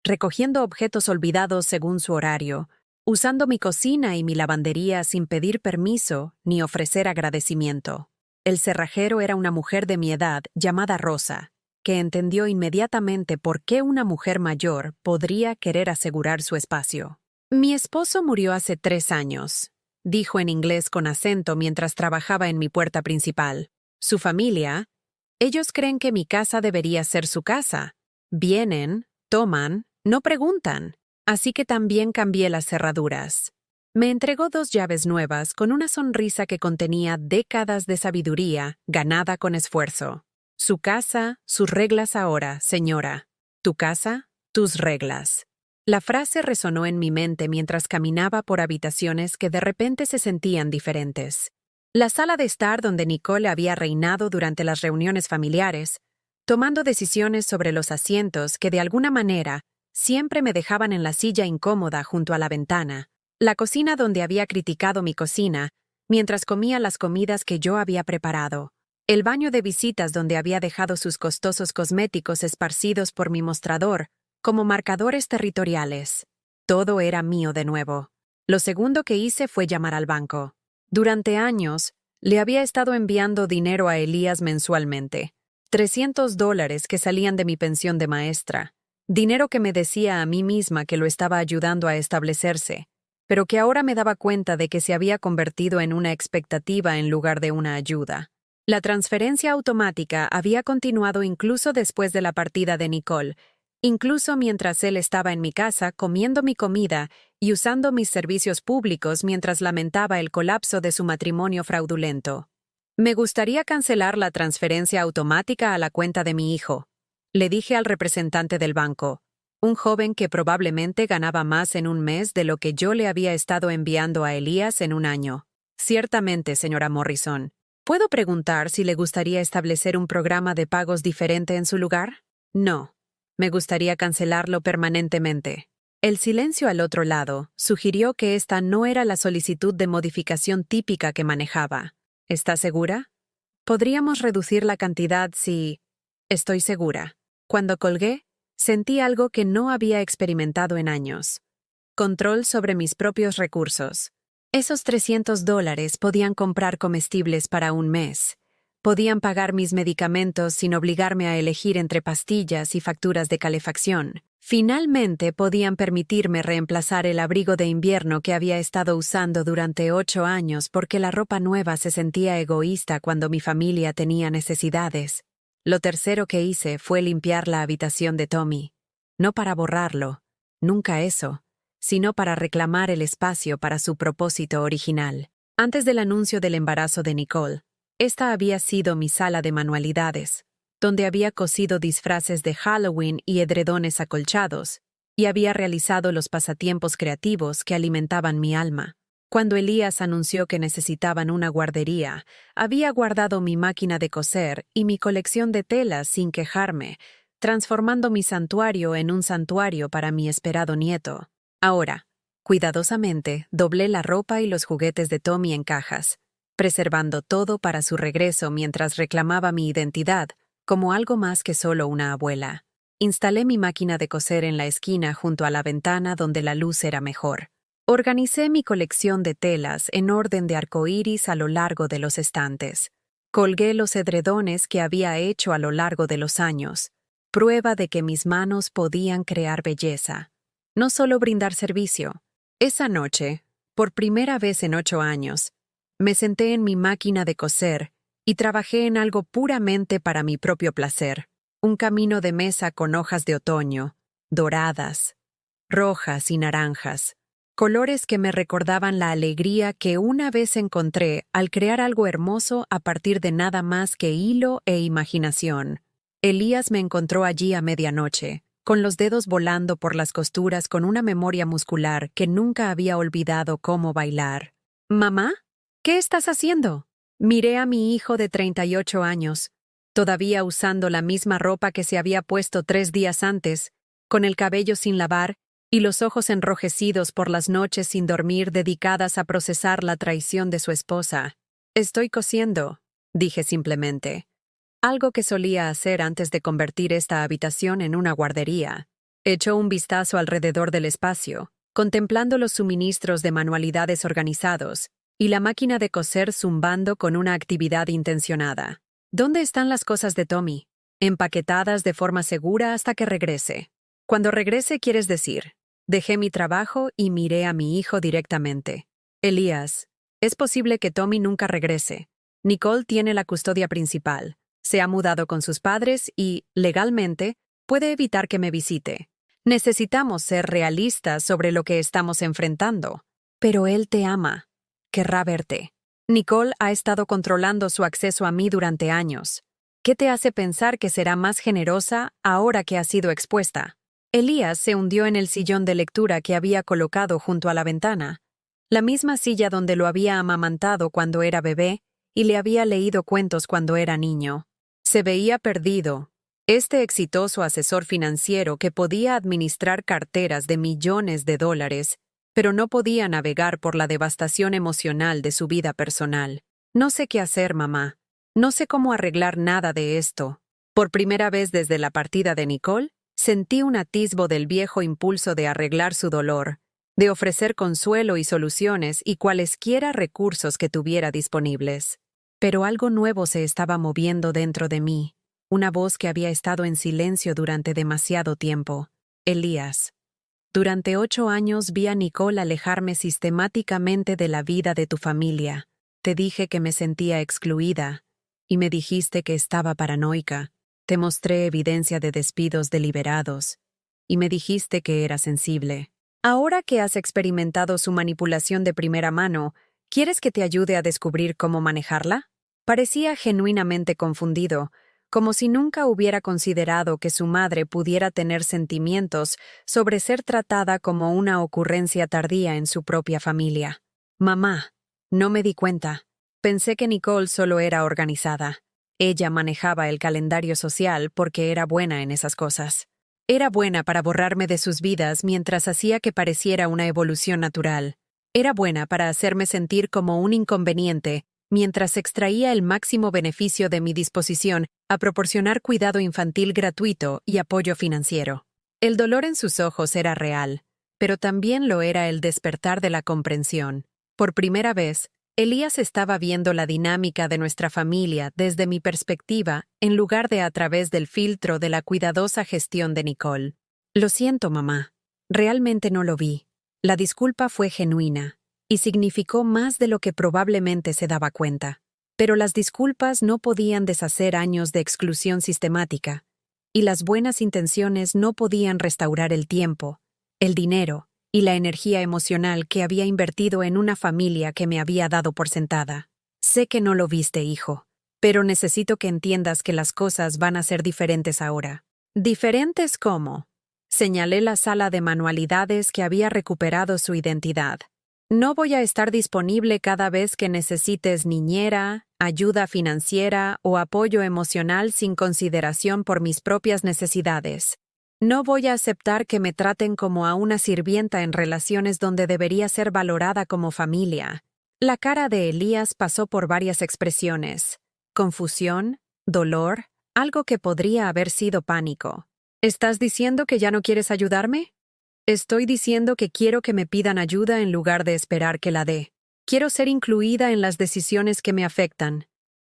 recogiendo objetos olvidados según su horario, usando mi cocina y mi lavandería sin pedir permiso ni ofrecer agradecimiento. El cerrajero era una mujer de mi edad llamada Rosa, que entendió inmediatamente por qué una mujer mayor podría querer asegurar su espacio. Mi esposo murió hace 3 años, dijo en inglés con acento mientras trabajaba en mi puerta principal. Su familia, ellos creen que mi casa debería ser su casa. Vienen, toman, no preguntan. Así que también cambié las cerraduras. Me entregó 2 llaves nuevas con una sonrisa que contenía décadas de sabiduría ganada con esfuerzo. Su casa, sus reglas ahora, señora. Tu casa, tus reglas. La frase resonó en mi mente mientras caminaba por habitaciones que de repente se sentían diferentes. La sala de estar donde Nicole había reinado durante las reuniones familiares, tomando decisiones sobre los asientos que de alguna manera siempre me dejaban en la silla incómoda junto a la ventana. La cocina donde había criticado mi cocina, mientras comía las comidas que yo había preparado. El baño de visitas donde había dejado sus costosos cosméticos esparcidos por mi mostrador, como marcadores territoriales. Todo era mío de nuevo. Lo segundo que hice fue llamar al banco. Durante años, le había estado enviando dinero a Elías mensualmente. $300 que salían de mi pensión de maestra. Dinero que me decía a mí misma que lo estaba ayudando a establecerse, pero que ahora me daba cuenta de que se había convertido en una expectativa en lugar de una ayuda. La transferencia automática había continuado incluso después de la partida de Nicole, incluso mientras él estaba en mi casa comiendo mi comida y usando mis servicios públicos mientras lamentaba el colapso de su matrimonio fraudulento. Me gustaría cancelar la transferencia automática a la cuenta de mi hijo, le dije al representante del banco. Un joven que probablemente ganaba más en un mes de lo que yo le había estado enviando a Elías en un año. Ciertamente, señora Morrison. ¿Puedo preguntar si le gustaría establecer un programa de pagos diferente en su lugar? No. Me gustaría cancelarlo permanentemente. El silencio al otro lado sugirió que esta no era la solicitud de modificación típica que manejaba. ¿Está segura? Podríamos reducir la cantidad si... Estoy segura. Cuando colgué, sentí algo que no había experimentado en años. Control sobre mis propios recursos. Esos $300 podían comprar comestibles para un mes. Podían pagar mis medicamentos sin obligarme a elegir entre pastillas y facturas de calefacción. Finalmente podían permitirme reemplazar el abrigo de invierno que había estado usando durante 8 años porque la ropa nueva se sentía egoísta cuando mi familia tenía necesidades. Lo tercero que hice fue limpiar la habitación de Tommy. No para borrarlo, nunca eso, sino para reclamar el espacio para su propósito original. Antes del anuncio del embarazo de Nicole, esta había sido mi sala de manualidades, donde había cosido disfraces de Halloween y edredones acolchados, y había realizado los pasatiempos creativos que alimentaban mi alma. Cuando Elías anunció que necesitaban una guardería, había guardado mi máquina de coser y mi colección de telas sin quejarme, transformando mi santuario en un santuario para mi esperado nieto. Ahora, cuidadosamente, doblé la ropa y los juguetes de Tommy en cajas, preservando todo para su regreso mientras reclamaba mi identidad como algo más que solo una abuela. Instalé mi máquina de coser en la esquina junto a la ventana donde la luz era mejor. Organicé mi colección de telas en orden de arcoíris a lo largo de los estantes. Colgué los edredones que había hecho a lo largo de los años, prueba de que mis manos podían crear belleza, no solo brindar servicio. Esa noche, por primera vez en 8 años, me senté en mi máquina de coser y trabajé en algo puramente para mi propio placer, un camino de mesa con hojas de otoño, doradas, rojas y naranjas, colores que me recordaban la alegría que una vez encontré al crear algo hermoso a partir de nada más que hilo e imaginación. Elías me encontró allí a medianoche, con los dedos volando por las costuras con una memoria muscular que nunca había olvidado cómo bailar. «¿Mamá? ¿Qué estás haciendo?» Miré a mi hijo de 38 años, todavía usando la misma ropa que se había puesto 3 días antes, con el cabello sin lavar y los ojos enrojecidos por las noches sin dormir dedicadas a procesar la traición de su esposa. «Estoy cosiendo», dije simplemente. Algo que solía hacer antes de convertir esta habitación en una guardería. Echó un vistazo alrededor del espacio, contemplando los suministros de manualidades organizados y la máquina de coser zumbando con una actividad intencionada. «¿Dónde están las cosas de Tommy?» «Empaquetadas de forma segura hasta que regrese». «Cuando regrese, quieres decir». Dejé mi trabajo y miré a mi hijo directamente. «Elías, es posible que Tommy nunca regrese. Nicole tiene la custodia principal. Se ha mudado con sus padres y, legalmente, puede evitar que me visite. Necesitamos ser realistas sobre lo que estamos enfrentando. Pero él te ama. Querrá verte. Nicole ha estado controlando su acceso a mí durante años. ¿Qué te hace pensar que será más generosa ahora que ha sido expuesta?» Elías se hundió en el sillón de lectura que había colocado junto a la ventana, la misma silla donde lo había amamantado cuando era bebé y le había leído cuentos cuando era niño. Se veía perdido. Este exitoso asesor financiero que podía administrar carteras de millones de dólares, pero no podía navegar por la devastación emocional de su vida personal. «No sé qué hacer, mamá. No sé cómo arreglar nada de esto». Por primera vez desde la partida de Nicole, sentí un atisbo del viejo impulso de arreglar su dolor, de ofrecer consuelo y soluciones y cualesquiera recursos que tuviera disponibles. Pero algo nuevo se estaba moviendo dentro de mí, una voz que había estado en silencio durante demasiado tiempo. «Elías, durante 8 años vi a Nicole alejarme sistemáticamente de la vida de tu familia. Te dije que me sentía excluida, y me dijiste que estaba paranoica. Te mostré evidencia de despidos deliberados, y me dijiste que era sensible. Ahora que has experimentado su manipulación de primera mano, ¿quieres que te ayude a descubrir cómo manejarla?» Parecía genuinamente confundido, como si nunca hubiera considerado que su madre pudiera tener sentimientos sobre ser tratada como una ocurrencia tardía en su propia familia. Mamá, no me di cuenta. Pensé que Nicole solo era organizada. Ella manejaba el calendario social porque era buena en esas cosas. Era buena para borrarme de sus vidas mientras hacía que pareciera una evolución natural. Era buena para hacerme sentir como un inconveniente mientras extraía el máximo beneficio de mi disposición a proporcionar cuidado infantil gratuito y apoyo financiero. El dolor en sus ojos era real, pero también lo era el despertar de la comprensión. Por primera vez, Elías estaba viendo la dinámica de nuestra familia desde mi perspectiva en lugar de a través del filtro de la cuidadosa gestión de Nicole. Lo siento, mamá. Realmente no lo vi. La disculpa fue genuina y significó más de lo que probablemente se daba cuenta. Pero las disculpas no podían deshacer años de exclusión sistemática, y las buenas intenciones no podían restaurar el tiempo, el dinero y la energía emocional que había invertido en una familia que me había dado por sentada. Sé que no lo viste, hijo, pero necesito que entiendas que las cosas van a ser diferentes ahora. ¿Diferentes cómo? Señalé la sala de manualidades que había recuperado su identidad. No voy a estar disponible cada vez que necesites niñera, ayuda financiera o apoyo emocional sin consideración por mis propias necesidades. No voy a aceptar que me traten como a una sirvienta en relaciones donde debería ser valorada como familia. La cara de Elías pasó por varias expresiones: confusión, dolor, algo que podría haber sido pánico. ¿Estás diciendo que ya no quieres ayudarme? Estoy diciendo que quiero que me pidan ayuda en lugar de esperar que la dé. Quiero ser incluida en las decisiones que me afectan.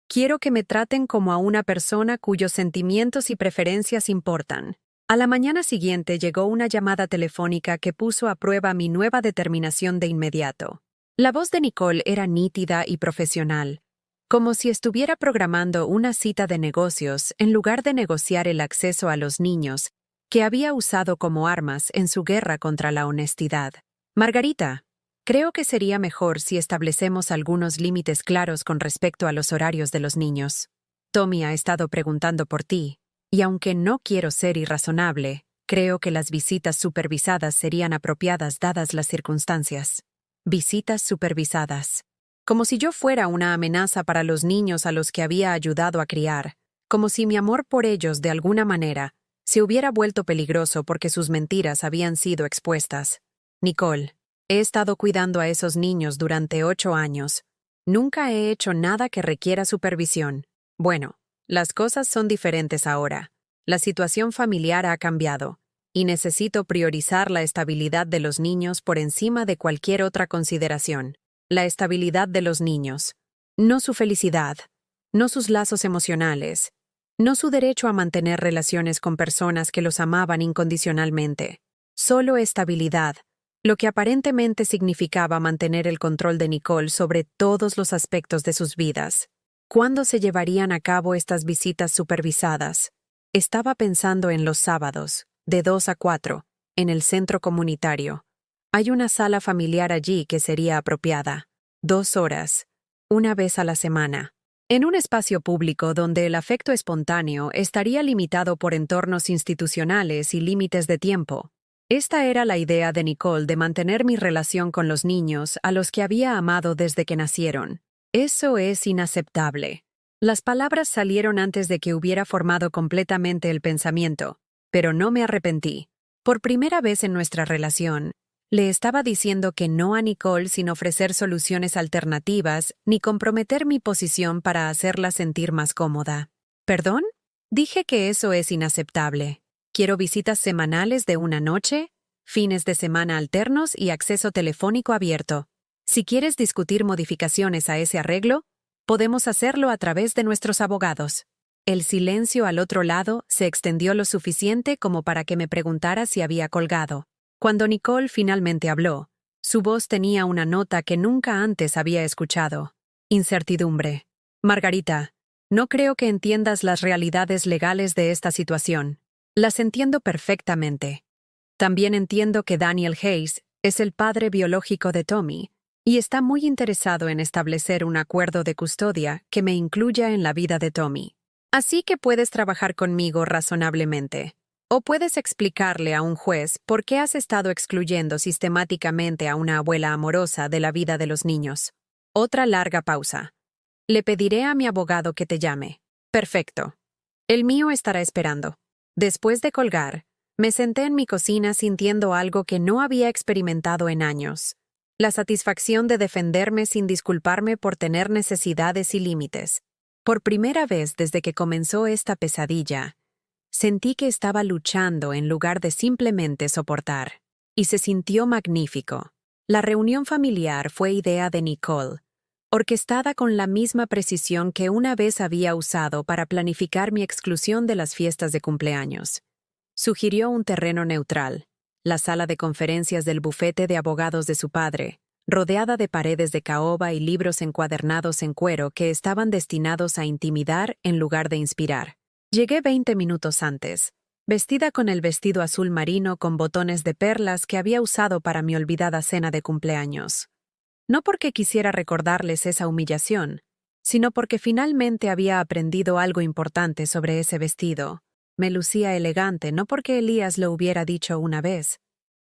Quiero que me traten como a una persona cuyos sentimientos y preferencias importan. A la mañana siguiente llegó una llamada telefónica que puso a prueba mi nueva determinación de inmediato. La voz de Nicole era nítida y profesional, como si estuviera programando una cita de negocios en lugar de negociar el acceso a los niños que había usado como armas en su guerra contra la honestidad. Margarita, creo que sería mejor si establecemos algunos límites claros con respecto a los horarios de los niños. Tommy ha estado preguntando por ti, y aunque no quiero ser irrazonable, creo que las visitas supervisadas serían apropiadas dadas las circunstancias. Visitas supervisadas. Como si yo fuera una amenaza para los niños a los que había ayudado a criar, como si mi amor por ellos de alguna manera se hubiera vuelto peligroso porque sus mentiras habían sido expuestas. Nicole, he estado cuidando a esos niños durante 8 años. Nunca he hecho nada que requiera supervisión. Bueno, las cosas son diferentes ahora. La situación familiar ha cambiado, y necesito priorizar la estabilidad de los niños por encima de cualquier otra consideración. La estabilidad de los niños. No su felicidad, no sus lazos emocionales, no su derecho a mantener relaciones con personas que los amaban incondicionalmente. Solo estabilidad, lo que aparentemente significaba mantener el control de Nicole sobre todos los aspectos de sus vidas. ¿Cuándo se llevarían a cabo estas visitas supervisadas? Estaba pensando en los sábados, de 2 a 4, en el centro comunitario. Hay una sala familiar allí que sería apropiada. 2 horas, una vez a la semana. En un espacio público donde el afecto espontáneo estaría limitado por entornos institucionales y límites de tiempo. Esta era la idea de Nicole de mantener mi relación con los niños a los que había amado desde que nacieron. Eso es inaceptable. Las palabras salieron antes de que hubiera formado completamente el pensamiento, pero no me arrepentí. Por primera vez en nuestra relación, le estaba diciendo que no a Nicole sin ofrecer soluciones alternativas ni comprometer mi posición para hacerla sentir más cómoda. ¿Perdón? Dije que eso es inaceptable. Quiero visitas semanales de una noche, fines de semana alternos y acceso telefónico abierto. Si quieres discutir modificaciones a ese arreglo, podemos hacerlo a través de nuestros abogados. El silencio al otro lado se extendió lo suficiente como para que me preguntara si había colgado. Cuando Nicole finalmente habló, su voz tenía una nota que nunca antes había escuchado. Incertidumbre. Margarita, no creo que entiendas las realidades legales de esta situación. Las entiendo perfectamente. También entiendo que Daniel Hayes es el padre biológico de Tommy y está muy interesado en establecer un acuerdo de custodia que me incluya en la vida de Tommy. Así que puedes trabajar conmigo razonablemente. O puedes explicarle a un juez por qué has estado excluyendo sistemáticamente a una abuela amorosa de la vida de los niños. Otra larga pausa. Le pediré a mi abogado que te llame. Perfecto. El mío estará esperando. Después de colgar, me senté en mi cocina sintiendo algo que no había experimentado en años. La satisfacción de defenderme sin disculparme por tener necesidades y límites. Por primera vez desde que comenzó esta pesadilla, sentí que estaba luchando en lugar de simplemente soportar. Y se sintió magnífico. La reunión familiar fue idea de Nicole, orquestada con la misma precisión que una vez había usado para planificar mi exclusión de las fiestas de cumpleaños. Sugirió un terreno neutral, la sala de conferencias del bufete de abogados de su padre, rodeada de paredes de caoba y libros encuadernados en cuero que estaban destinados a intimidar en lugar de inspirar. Llegué 20 minutos antes, vestida con el vestido azul marino con botones de perlas que había usado para mi olvidada cena de cumpleaños. No porque quisiera recordarles esa humillación, sino porque finalmente había aprendido algo importante sobre ese vestido. Me lucía elegante no porque Elías lo hubiera dicho una vez,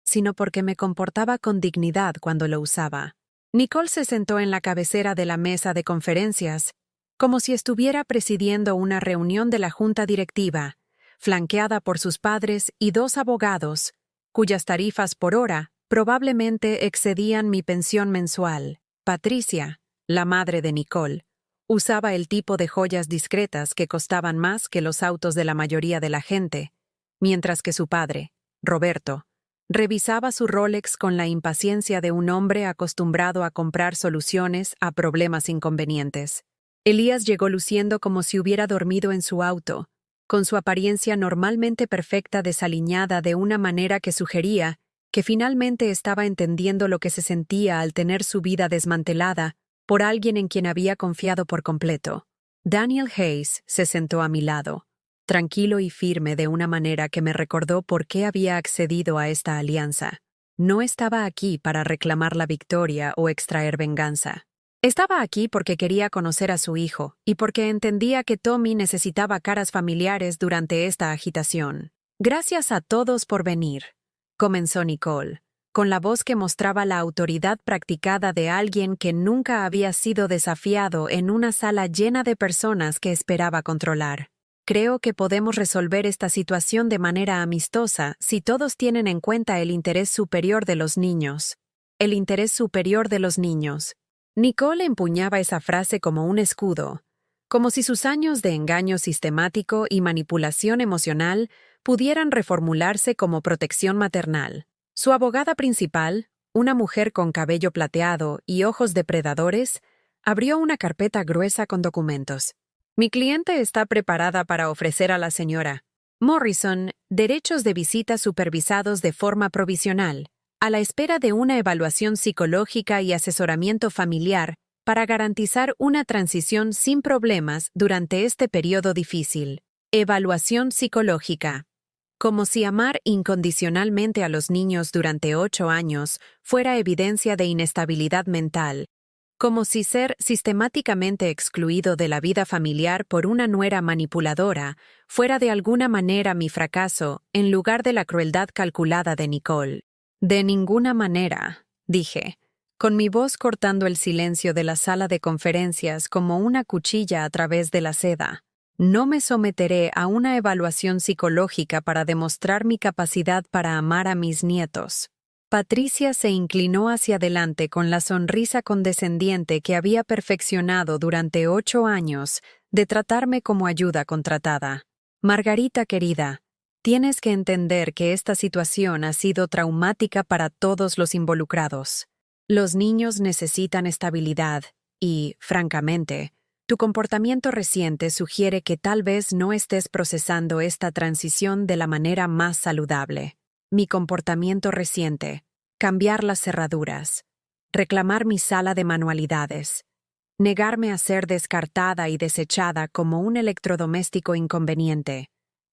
sino porque me comportaba con dignidad cuando lo usaba. Nicole se sentó en la cabecera de la mesa de conferencias, como si estuviera presidiendo una reunión de la junta directiva, flanqueada por sus padres y 2 abogados, cuyas tarifas por hora probablemente excedían mi pensión mensual. Patricia, la madre de Nicole, usaba el tipo de joyas discretas que costaban más que los autos de la mayoría de la gente, mientras que su padre, Roberto, revisaba su Rolex con la impaciencia de un hombre acostumbrado a comprar soluciones a problemas inconvenientes. Elías llegó luciendo como si hubiera dormido en su auto, con su apariencia normalmente perfecta desaliñada de una manera que sugería que finalmente estaba entendiendo lo que se sentía al tener su vida desmantelada por alguien en quien había confiado por completo. Daniel Hayes se sentó a mi lado, tranquilo y firme de una manera que me recordó por qué había accedido a esta alianza. No estaba aquí para reclamar la victoria o extraer venganza. Estaba aquí porque quería conocer a su hijo y porque entendía que Tommy necesitaba caras familiares durante esta agitación. Gracias a todos por venir, comenzó Nicole, con la voz que mostraba la autoridad practicada de alguien que nunca había sido desafiado en una sala llena de personas que esperaba controlar. Creo que podemos resolver esta situación de manera amistosa si todos tienen en cuenta el interés superior de los niños. El interés superior de los niños. Nicole empuñaba esa frase como un escudo, como si sus años de engaño sistemático y manipulación emocional pudieran reformularse como protección maternal. Su abogada principal, una mujer con cabello plateado y ojos depredadores, abrió una carpeta gruesa con documentos. Mi cliente está preparada para ofrecer a la señora Morrison derechos de visita supervisados de forma provisional, a la espera de una evaluación psicológica y asesoramiento familiar para garantizar una transición sin problemas durante este periodo difícil. Evaluación psicológica. Como si amar incondicionalmente a los niños durante 8 años fuera evidencia de inestabilidad mental. Como si ser sistemáticamente excluido de la vida familiar por una nuera manipuladora fuera de alguna manera mi fracaso en lugar de la crueldad calculada de Nicole. De ninguna manera, dije, con mi voz cortando el silencio de la sala de conferencias como una cuchilla a través de la seda. No me someteré a una evaluación psicológica para demostrar mi capacidad para amar a mis nietos. Patricia se inclinó hacia adelante con la sonrisa condescendiente que había perfeccionado durante 8 años de tratarme como ayuda contratada. Margarita querida, tienes que entender que esta situación ha sido traumática para todos los involucrados. Los niños necesitan estabilidad y, francamente, tu comportamiento reciente sugiere que tal vez no estés procesando esta transición de la manera más saludable. Mi comportamiento reciente, cambiar las cerraduras, reclamar mi sala de manualidades, negarme a ser descartada y desechada como un electrodoméstico inconveniente.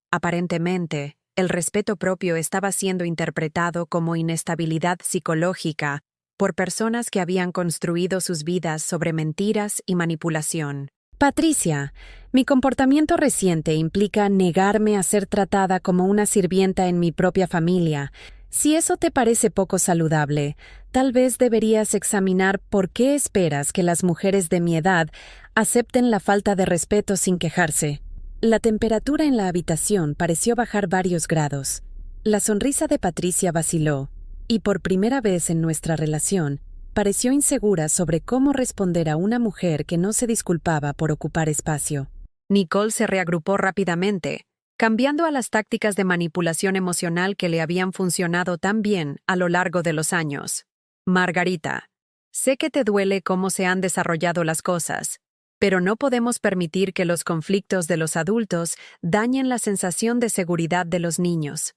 Aparentemente, el respeto propio estaba siendo interpretado como inestabilidad psicológica por personas que habían construido sus vidas sobre mentiras y manipulación. Patricia, Mi comportamiento reciente implica negarme a ser tratada como una sirvienta en mi propia familia. Si eso te parece poco saludable, tal vez deberías examinar por qué esperas que las mujeres de mi edad acepten la falta de respeto sin quejarse. La temperatura en la habitación pareció bajar varios grados. La sonrisa de Patricia vaciló, y por primera vez en nuestra relación, pareció insegura sobre cómo responder a una mujer que no se disculpaba por ocupar espacio. Nicole se reagrupó rápidamente, cambiando a las tácticas de manipulación emocional que le habían funcionado tan bien a lo largo de los años. Margarita, sé que te duele cómo se han desarrollado las cosas, pero no podemos permitir que los conflictos de los adultos dañen la sensación de seguridad de los niños.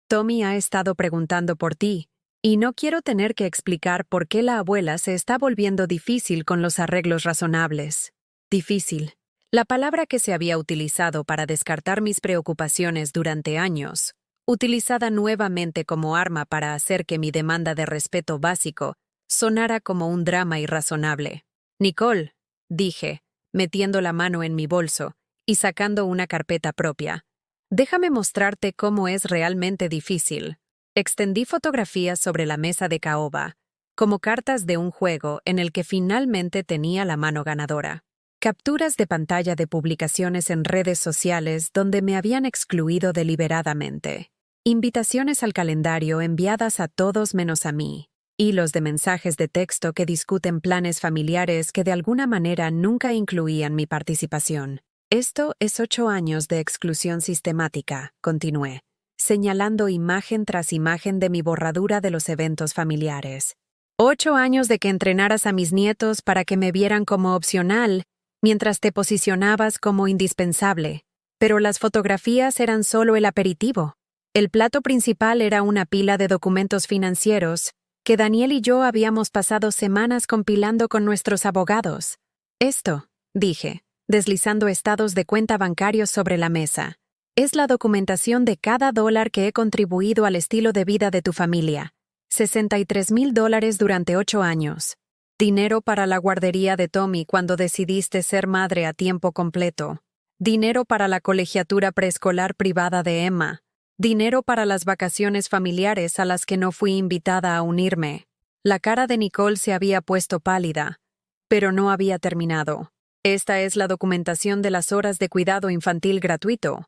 Tommy ha estado preguntando por ti, y no quiero tener que explicar por qué la abuela se está volviendo difícil con los arreglos razonables. Difícil. La palabra que se había utilizado para descartar mis preocupaciones durante años, utilizada nuevamente como arma para hacer que mi demanda de respeto básico sonara como un drama irrazonable. Nicole, dije, metiendo la mano en mi bolso y sacando una carpeta propia. Déjame mostrarte cómo es realmente difícil. Extendí fotografías sobre la mesa de caoba, como cartas de un juego en el que finalmente tenía la mano ganadora. Capturas de pantalla de publicaciones en redes sociales donde me habían excluido deliberadamente. Invitaciones al calendario enviadas a todos menos a mí. Hilos de mensajes de texto que discuten planes familiares que de alguna manera nunca incluían mi participación. Esto es 8 años de exclusión sistemática, continué, señalando imagen tras imagen de mi borradura de los eventos familiares. 8 años de que entrenaras a mis nietos para que me vieran como opcional, mientras te posicionabas como indispensable. Pero las fotografías eran solo el aperitivo. El plato principal era una pila de documentos financieros que Daniel y yo habíamos pasado semanas compilando con nuestros abogados. Esto, dije, deslizando estados de cuenta bancarios sobre la mesa, es la documentación de cada dólar que he contribuido al estilo de vida de tu familia. $63,000 durante 8 años. Dinero para la guardería de Tommy cuando decidiste ser madre a tiempo completo. Dinero para la colegiatura preescolar privada de Emma. Dinero para las vacaciones familiares a las que no fui invitada a unirme. La cara de Nicole se había puesto pálida, pero no había terminado. Esta es la documentación de las horas de cuidado infantil gratuito.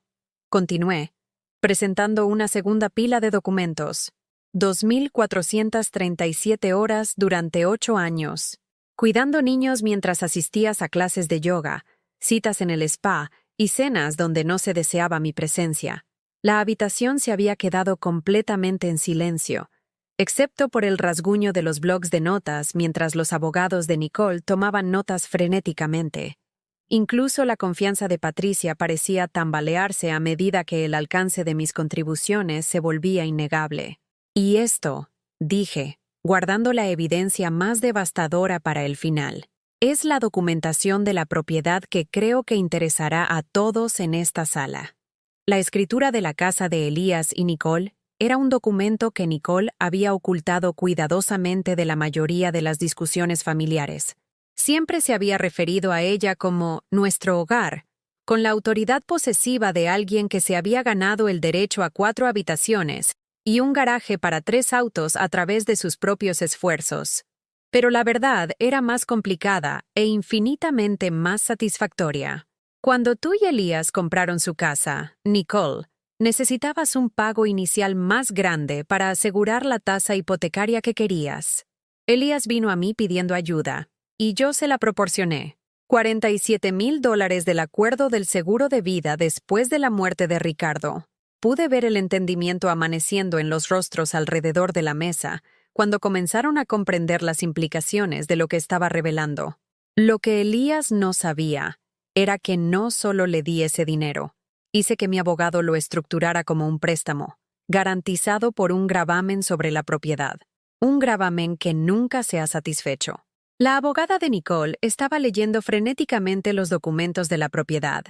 Continué, presentando una segunda pila de documentos. 2,437 horas durante 8 años. Cuidando niños mientras asistías a clases de yoga, citas en el spa y cenas donde no se deseaba mi presencia. La habitación se había quedado completamente en silencio, excepto por el rasguño de los blocs de notas mientras los abogados de Nicole tomaban notas frenéticamente. Incluso la confianza de Patricia parecía tambalearse a medida que el alcance de mis contribuciones se volvía innegable. Y esto, dije, guardando la evidencia más devastadora para el final, es la documentación de la propiedad que creo que interesará a todos en esta sala. La escritura de la casa de Elías y Nicole era un documento que Nicole había ocultado cuidadosamente de la mayoría de las discusiones familiares. Siempre se había referido a ella como nuestro hogar, con la autoridad posesiva de alguien que se había ganado el derecho a 4 habitaciones y un garaje para 3 autos a través de sus propios esfuerzos. Pero la verdad era más complicada e infinitamente más satisfactoria. Cuando tú y Elías compraron su casa, Nicole, necesitabas un pago inicial más grande para asegurar la tasa hipotecaria que querías. Elías vino a mí pidiendo ayuda, y yo se la proporcioné. $47,000 del acuerdo del seguro de vida después de la muerte de Ricardo. Pude ver el entendimiento amaneciendo en los rostros alrededor de la mesa cuando comenzaron a comprender las implicaciones de lo que estaba revelando. Lo que Elías no sabía era que no solo le di ese dinero, hice que mi abogado lo estructurara como un préstamo, garantizado por un gravamen sobre la propiedad, un gravamen que nunca se ha satisfecho. La abogada de Nicole estaba leyendo frenéticamente los documentos de la propiedad,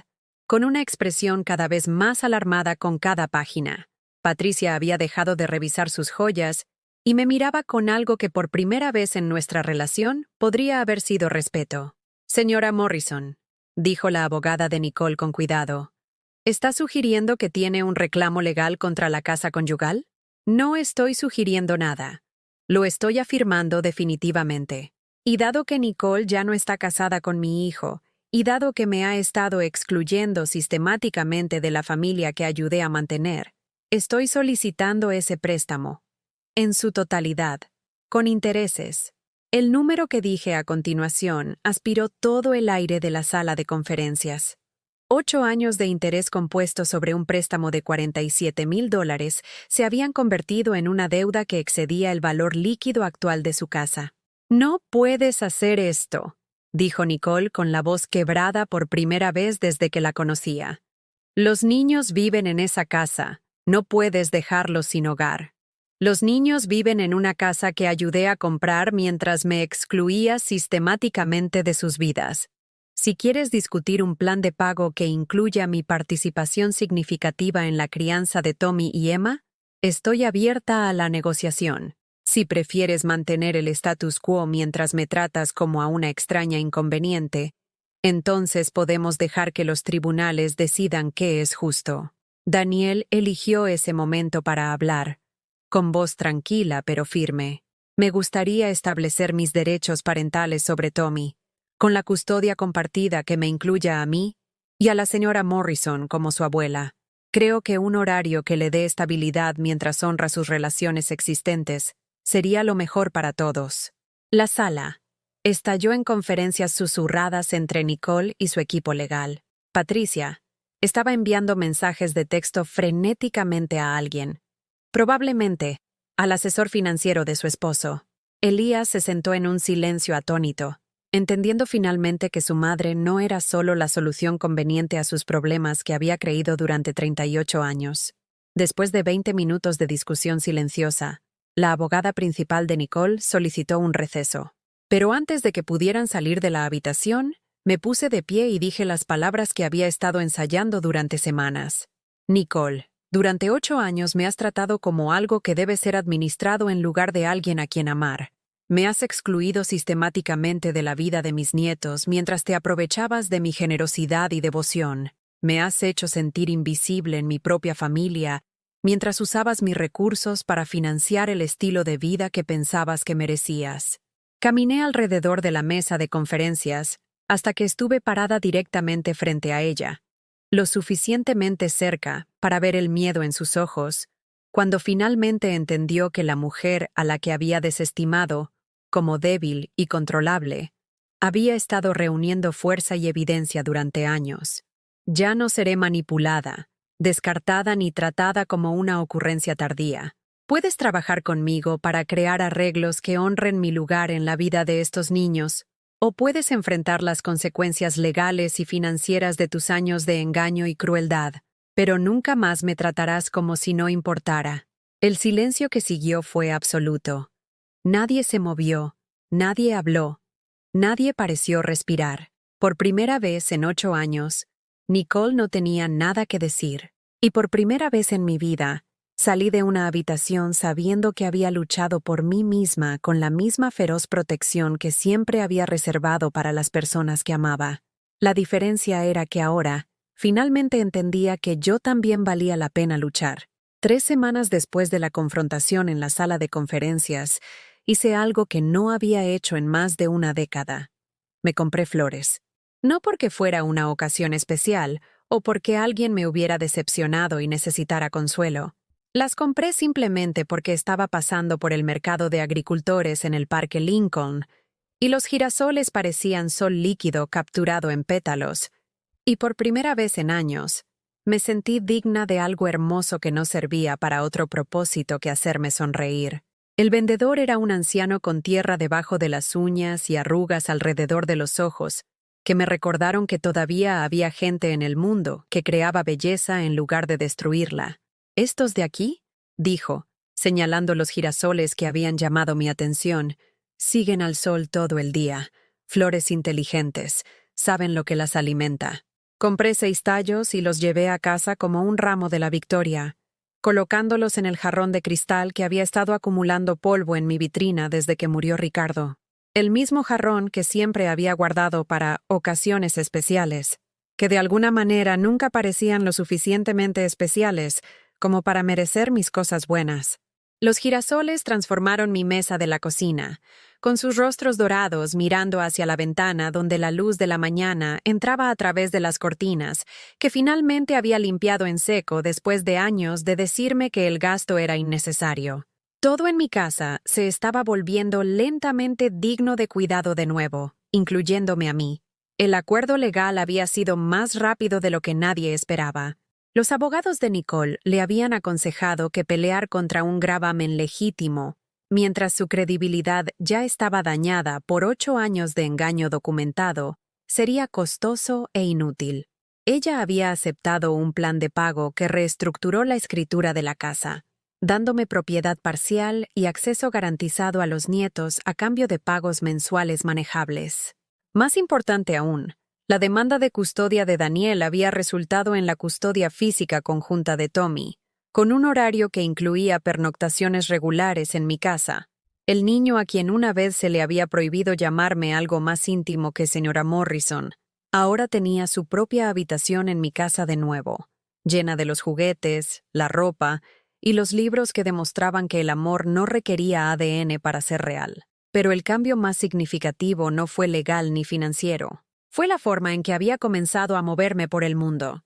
con una expresión cada vez más alarmada con cada página. Patricia había dejado de revisar sus joyas y me miraba con algo que por primera vez en nuestra relación podría haber sido respeto. Señora Morrison, dijo la abogada de Nicole con cuidado. ¿Está sugiriendo que tiene un reclamo legal contra la casa conyugal? No estoy sugiriendo nada. Lo estoy afirmando definitivamente. Y dado que Nicole ya no está casada con mi hijo, y dado que me ha estado excluyendo sistemáticamente de la familia que ayudé a mantener, estoy solicitando ese préstamo, en su totalidad, con intereses. El número que dije a continuación aspiró todo el aire de la sala de conferencias. 8 años de interés compuesto sobre un préstamo de $47,000 se habían convertido en una deuda que excedía el valor líquido actual de su casa. «No puedes hacer esto», dijo Nicole con la voz quebrada por primera vez desde que la conocía. «Los niños viven en esa casa. No puedes dejarlos sin hogar. Los niños viven en una casa que ayudé a comprar mientras me excluía sistemáticamente de sus vidas. Si quieres discutir un plan de pago que incluya mi participación significativa en la crianza de Tommy y Emma, estoy abierta a la negociación. Si prefieres mantener el status quo mientras me tratas como a una extraña inconveniente, entonces podemos dejar que los tribunales decidan qué es justo». Daniel eligió ese momento para hablar, con voz tranquila pero firme. «Me gustaría establecer mis derechos parentales sobre Tommy, con la custodia compartida que me incluya a mí y a la señora Morrison como su abuela. Creo que un horario que le dé estabilidad mientras honra sus relaciones existentes sería lo mejor para todos». La sala estalló en conferencias susurradas entre Nicole y su equipo legal. Patricia estaba enviando mensajes de texto frenéticamente a alguien, probablemente al asesor financiero de su esposo. Elías se sentó en un silencio atónito, entendiendo finalmente que su madre no era solo la solución conveniente a sus problemas que había creído durante 38 años. Después de 20 minutos de discusión silenciosa, la abogada principal de Nicole solicitó un receso. Pero antes de que pudieran salir de la habitación, me puse de pie y dije las palabras que había estado ensayando durante semanas. «Nicole, durante 8 años me has tratado como algo que debe ser administrado en lugar de alguien a quien amar. Me has excluido sistemáticamente de la vida de mis nietos mientras te aprovechabas de mi generosidad y devoción. Me has hecho sentir invisible en mi propia familia mientras usabas mis recursos para financiar el estilo de vida que pensabas que merecías». Caminé alrededor de la mesa de conferencias hasta que estuve parada directamente frente a ella, lo suficientemente cerca para ver el miedo en sus ojos, cuando finalmente entendió que la mujer a la que había desestimado como débil y controlable, había estado reuniendo fuerza y evidencia durante años. «Ya no seré manipulada, descartada ni tratada como una ocurrencia tardía. Puedes trabajar conmigo para crear arreglos que honren mi lugar en la vida de estos niños, o puedes enfrentar las consecuencias legales y financieras de tus años de engaño y crueldad, pero nunca más me tratarás como si no importara». El silencio que siguió fue absoluto. Nadie se movió, nadie habló, nadie pareció respirar. Por primera vez en 8 años, Nicole no tenía nada que decir. Y por primera vez en mi vida, salí de una habitación sabiendo que había luchado por mí misma con la misma feroz protección que siempre había reservado para las personas que amaba. La diferencia era que ahora, finalmente entendía que yo también valía la pena luchar. 3 semanas después de la confrontación en la sala de conferencias, hice algo que no había hecho en más de una década. Me compré flores. No porque fuera una ocasión especial o porque alguien me hubiera decepcionado y necesitara consuelo. Las compré simplemente porque estaba pasando por el mercado de agricultores en el Parque Lincoln, y los girasoles parecían sol líquido capturado en pétalos, y por primera vez en años, me sentí digna de algo hermoso que no servía para otro propósito que hacerme sonreír. El vendedor era un anciano con tierra debajo de las uñas y arrugas alrededor de los ojos, que me recordaron que todavía había gente en el mundo que creaba belleza en lugar de destruirla. «¿Estos de aquí?», dijo, señalando los girasoles que habían llamado mi atención, «siguen al sol todo el día. Flores inteligentes, saben lo que las alimenta». Compré 6 tallos y los llevé a casa como un ramo de la victoria, colocándolos en el jarrón de cristal que había estado acumulando polvo en mi vitrina desde que murió Ricardo. el mismo jarrón que siempre había guardado para ocasiones especiales, que de alguna manera nunca parecían lo suficientemente especiales como para merecer mis cosas buenas. Los girasoles transformaron mi mesa de la cocina, con sus rostros dorados mirando hacia la ventana donde la luz de la mañana entraba a través de las cortinas, que finalmente había limpiado en seco después de años de decirme que el gasto era innecesario. Todo en mi casa se estaba volviendo lentamente digno de cuidado de nuevo, incluyéndome a mí. El acuerdo legal había sido más rápido de lo que nadie esperaba. Los abogados de Nicole le habían aconsejado que pelear contra un gravamen legítimo, mientras su credibilidad ya estaba dañada por 8 años de engaño documentado, sería costoso e inútil. Ella había aceptado un plan de pago que reestructuró la escritura de la casa, dándome propiedad parcial y acceso garantizado a los nietos a cambio de pagos mensuales manejables. Más importante aún, la demanda de custodia de Daniel había resultado en la custodia física conjunta de Tommy, con un horario que incluía pernoctaciones regulares en mi casa. El niño a quien una vez se le había prohibido llamarme algo más íntimo que señora Morrison, ahora tenía su propia habitación en mi casa de nuevo, llena de los juguetes, la ropa y los libros que demostraban que el amor no requería ADN para ser real. Pero el cambio más significativo no fue legal ni financiero. Fue la forma en que había comenzado a moverme por el mundo.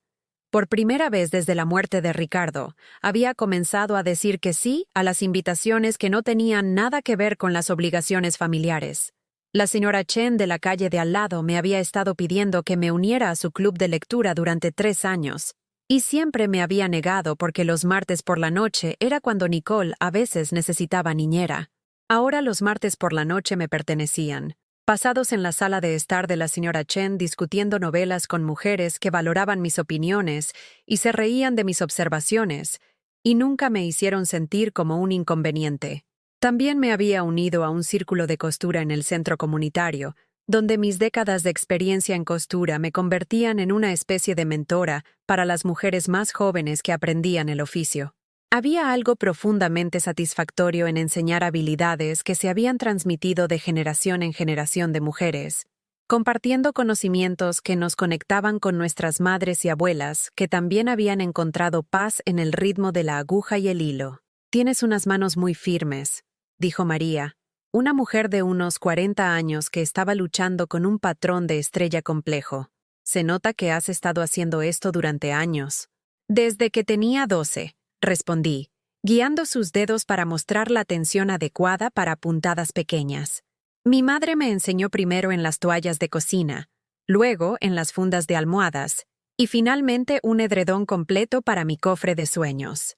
Por primera vez desde la muerte de Ricardo, había comenzado a decir que sí a las invitaciones que no tenían nada que ver con las obligaciones familiares. La señora Chen de la calle de al lado me había estado pidiendo que me uniera a su club de lectura durante 3 años, y siempre me había negado porque los martes por la noche era cuando Nicole a veces necesitaba niñera. Ahora los martes por la noche me pertenecían, pasados en la sala de estar de la señora Chen discutiendo novelas con mujeres que valoraban mis opiniones y se reían de mis observaciones, y nunca me hicieron sentir como un inconveniente. También me había unido a un círculo de costura en el centro comunitario, donde mis décadas de experiencia en costura me convertían en una especie de mentora para las mujeres más jóvenes que aprendían el oficio. Había algo profundamente satisfactorio en enseñar habilidades que se habían transmitido de generación en generación de mujeres, compartiendo conocimientos que nos conectaban con nuestras madres y abuelas que también habían encontrado paz en el ritmo de la aguja y el hilo. «Tienes unas manos muy firmes», dijo María, una mujer de unos 40 años que estaba luchando con un patrón de estrella complejo. «Se nota que has estado haciendo esto durante años». «Desde que tenía 12», respondí, guiando sus dedos para mostrar la tensión adecuada para puntadas pequeñas. Mi madre me enseñó primero en las toallas de cocina, luego en las fundas de almohadas, y finalmente un edredón completo para mi cofre de sueños.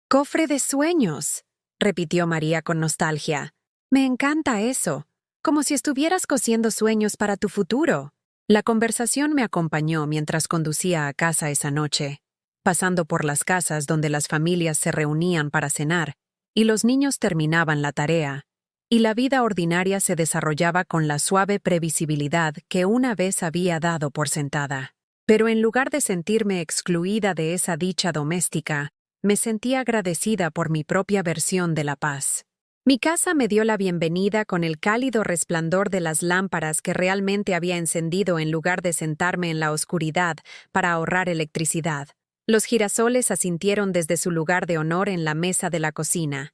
«¡Cofre de sueños!», repitió María con nostalgia. «Me encanta eso, como si estuvieras cosiendo sueños para tu futuro». La conversación me acompañó mientras conducía a casa esa noche, pasando por las casas donde las familias se reunían para cenar, y los niños terminaban la tarea, y la vida ordinaria se desarrollaba con la suave previsibilidad que una vez había dado por sentada. Pero en lugar de sentirme excluida de esa dicha doméstica, me sentía agradecida por mi propia versión de la paz. Mi casa me dio la bienvenida con el cálido resplandor de las lámparas que realmente había encendido en lugar de sentarme en la oscuridad para ahorrar electricidad. Los girasoles asintieron desde su lugar de honor en la mesa de la cocina,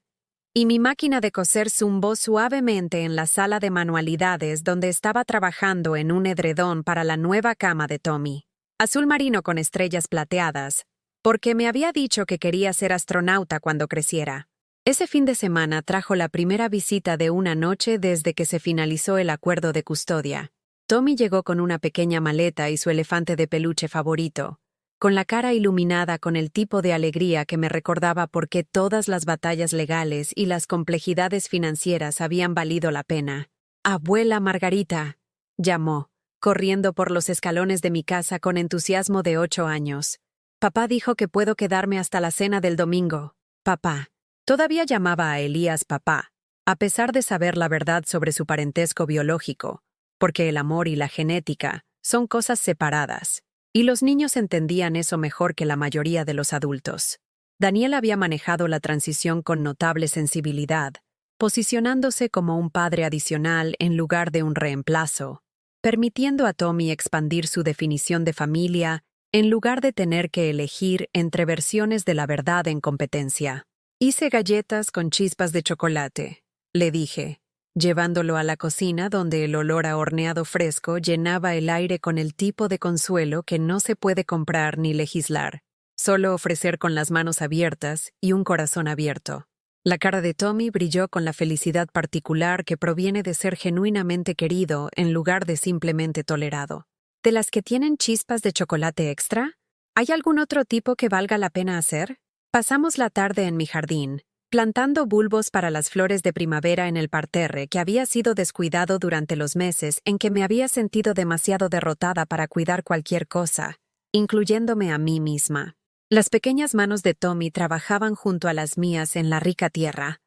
y mi máquina de coser zumbó suavemente en la sala de manualidades donde estaba trabajando en un edredón para la nueva cama de Tommy, azul marino con estrellas plateadas, porque me había dicho que quería ser astronauta cuando creciera. Ese fin de semana trajo la primera visita de una noche desde que se finalizó el acuerdo de custodia. Tommy llegó con una pequeña maleta y su elefante de peluche favorito, con la cara iluminada con el tipo de alegría que me recordaba por qué todas las batallas legales y las complejidades financieras habían valido la pena. «Abuela Margarita», llamó, corriendo por los escalones de mi casa con entusiasmo de 8 años. «Papá dijo que puedo quedarme hasta la cena del domingo». Papá. Todavía llamaba a Elías papá, a pesar de saber la verdad sobre su parentesco biológico, porque el amor y la genética son cosas separadas. Y los niños entendían eso mejor que la mayoría de los adultos. Daniel había manejado la transición con notable sensibilidad, posicionándose como un padre adicional en lugar de un reemplazo, permitiendo a Tommy expandir su definición de familia en lugar de tener que elegir entre versiones de la verdad en competencia. Hice galletas con chispas de chocolate, le dije, llevándolo a la cocina donde el olor a horneado fresco llenaba el aire con el tipo de consuelo que no se puede comprar ni legislar, solo ofrecer con las manos abiertas y un corazón abierto. La cara de Tommy brilló con la felicidad particular que proviene de ser genuinamente querido en lugar de simplemente tolerado. ¿De las que tienen chispas de chocolate extra? ¿Hay algún otro tipo que valga la pena hacer? Pasamos la tarde en mi jardín, plantando bulbos para las flores de primavera en el parterre que había sido descuidado durante los meses en que me había sentido demasiado derrotada para cuidar cualquier cosa, incluyéndome a mí misma. Las pequeñas manos de Tommy trabajaban junto a las mías en la rica tierra,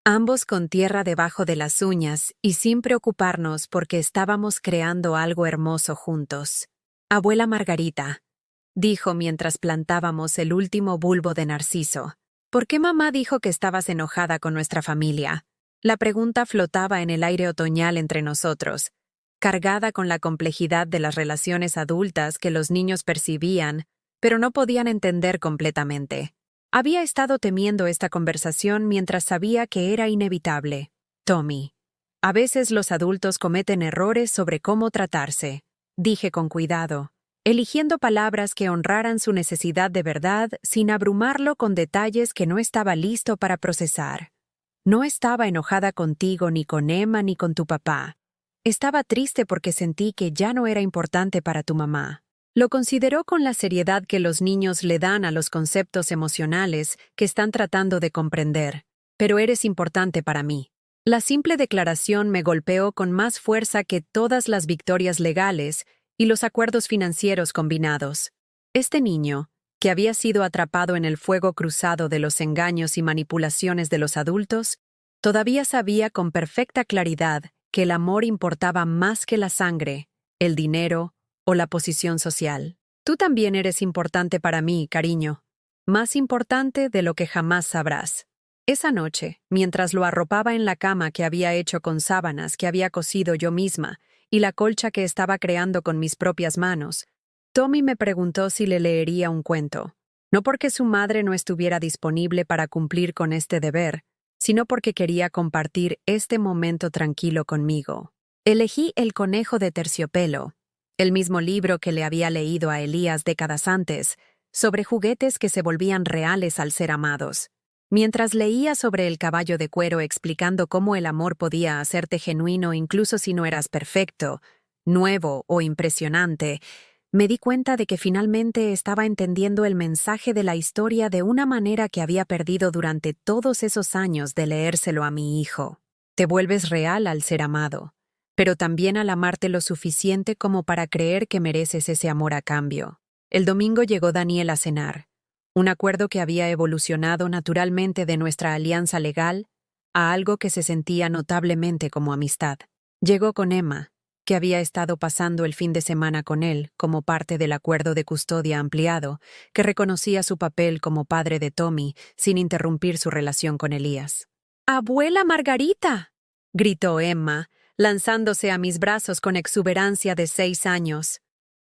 ambos con tierra debajo de las uñas y sin preocuparnos porque estábamos creando algo hermoso juntos. Abuela Margarita, dijo mientras plantábamos el último bulbo de narciso. ¿Por qué mamá dijo que estabas enojada con nuestra familia? La pregunta flotaba en el aire otoñal entre nosotros, cargada con la complejidad de las relaciones adultas que los niños percibían, pero no podían entender completamente. Había estado temiendo esta conversación mientras sabía que era inevitable. Tommy. A veces los adultos cometen errores sobre cómo tratarse, dije con cuidado, eligiendo palabras que honraran su necesidad de verdad sin abrumarlo con detalles que no estaba listo para procesar. No estaba enojada contigo ni con Emma ni con tu papá. Estaba triste porque sentí que ya no era importante para tu mamá. Lo consideró con la seriedad que los niños le dan a los conceptos emocionales que están tratando de comprender. Pero eres importante para mí. La simple declaración me golpeó con más fuerza que todas las victorias legales y los acuerdos financieros combinados. Este niño, que había sido atrapado en el fuego cruzado de los engaños y manipulaciones de los adultos, todavía sabía con perfecta claridad que el amor importaba más que la sangre, el dinero o la posición social. Tú también eres importante para mí, cariño. Más importante de lo que jamás sabrás. Esa noche, mientras lo arropaba en la cama que había hecho con sábanas que había cosido yo misma y la colcha que estaba creando con mis propias manos, Tommy me preguntó si le leería un cuento. No porque su madre no estuviera disponible para cumplir con este deber, sino porque quería compartir este momento tranquilo conmigo. Elegí El conejo de terciopelo, el mismo libro que le había leído a Elías décadas antes, sobre juguetes que se volvían reales al ser amados. Mientras leía sobre el caballo de cuero explicando cómo el amor podía hacerte genuino incluso si no eras perfecto, nuevo o impresionante, me di cuenta de que finalmente estaba entendiendo el mensaje de la historia de una manera que había perdido durante todos esos años de leérselo a mi hijo. Te vuelves real al ser amado, pero también al amarte lo suficiente como para creer que mereces ese amor a cambio. El domingo llegó Daniel a cenar, un acuerdo que había evolucionado naturalmente de nuestra alianza legal a algo que se sentía notablemente como amistad. Llegó con Emma, que había estado pasando el fin de semana con él como parte del acuerdo de custodia ampliado, que reconocía su papel como padre de Tommy sin interrumpir su relación con Elías. ¡Abuela Margarita!, gritó Emma, lanzándose a mis brazos con exuberancia de 6 años.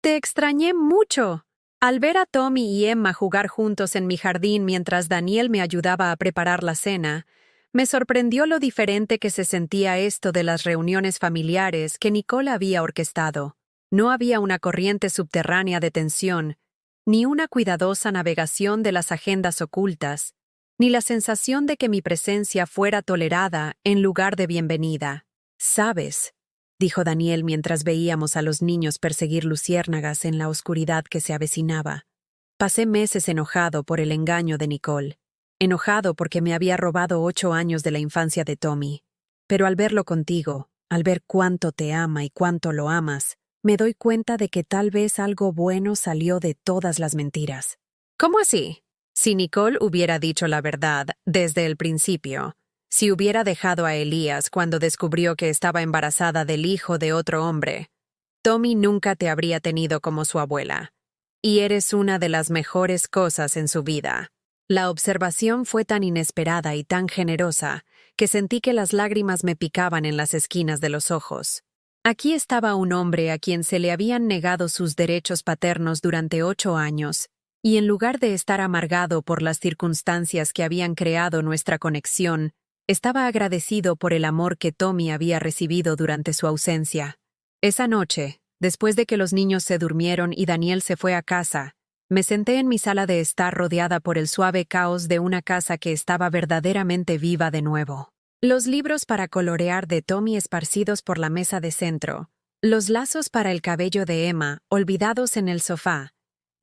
«Te extrañé mucho». Al ver a Tommy y Emma jugar juntos en mi jardín mientras Daniel me ayudaba a preparar la cena, me sorprendió lo diferente que se sentía esto de las reuniones familiares que Nicole había orquestado. No había una corriente subterránea de tensión, ni una cuidadosa navegación de las agendas ocultas, ni la sensación de que mi presencia fuera tolerada en lugar de bienvenida. «¿Sabes?», dijo Daniel mientras veíamos a los niños perseguir luciérnagas en la oscuridad que se avecinaba. Pasé meses enojado por el engaño de Nicole, enojado porque me había robado 8 años de la infancia de Tommy. Pero al verlo contigo, al ver cuánto te ama y cuánto lo amas, me doy cuenta de que tal vez algo bueno salió de todas las mentiras. ¿Cómo así? Si Nicole hubiera dicho la verdad desde el principio, si hubiera dejado a Elías cuando descubrió que estaba embarazada del hijo de otro hombre, Tommy nunca te habría tenido como su abuela. Y eres una de las mejores cosas en su vida. La observación fue tan inesperada y tan generosa que sentí que las lágrimas me picaban en las esquinas de los ojos. Aquí estaba un hombre a quien se le habían negado sus derechos paternos durante 8 años, y en lugar de estar amargado por las circunstancias que habían creado nuestra conexión, estaba agradecido por el amor que Tommy había recibido durante su ausencia. Esa noche, después de que los niños se durmieron y Daniel se fue a casa, me senté en mi sala de estar rodeada por el suave caos de una casa que estaba verdaderamente viva de nuevo. Los libros para colorear de Tommy esparcidos por la mesa de centro, los lazos para el cabello de Emma olvidados en el sofá,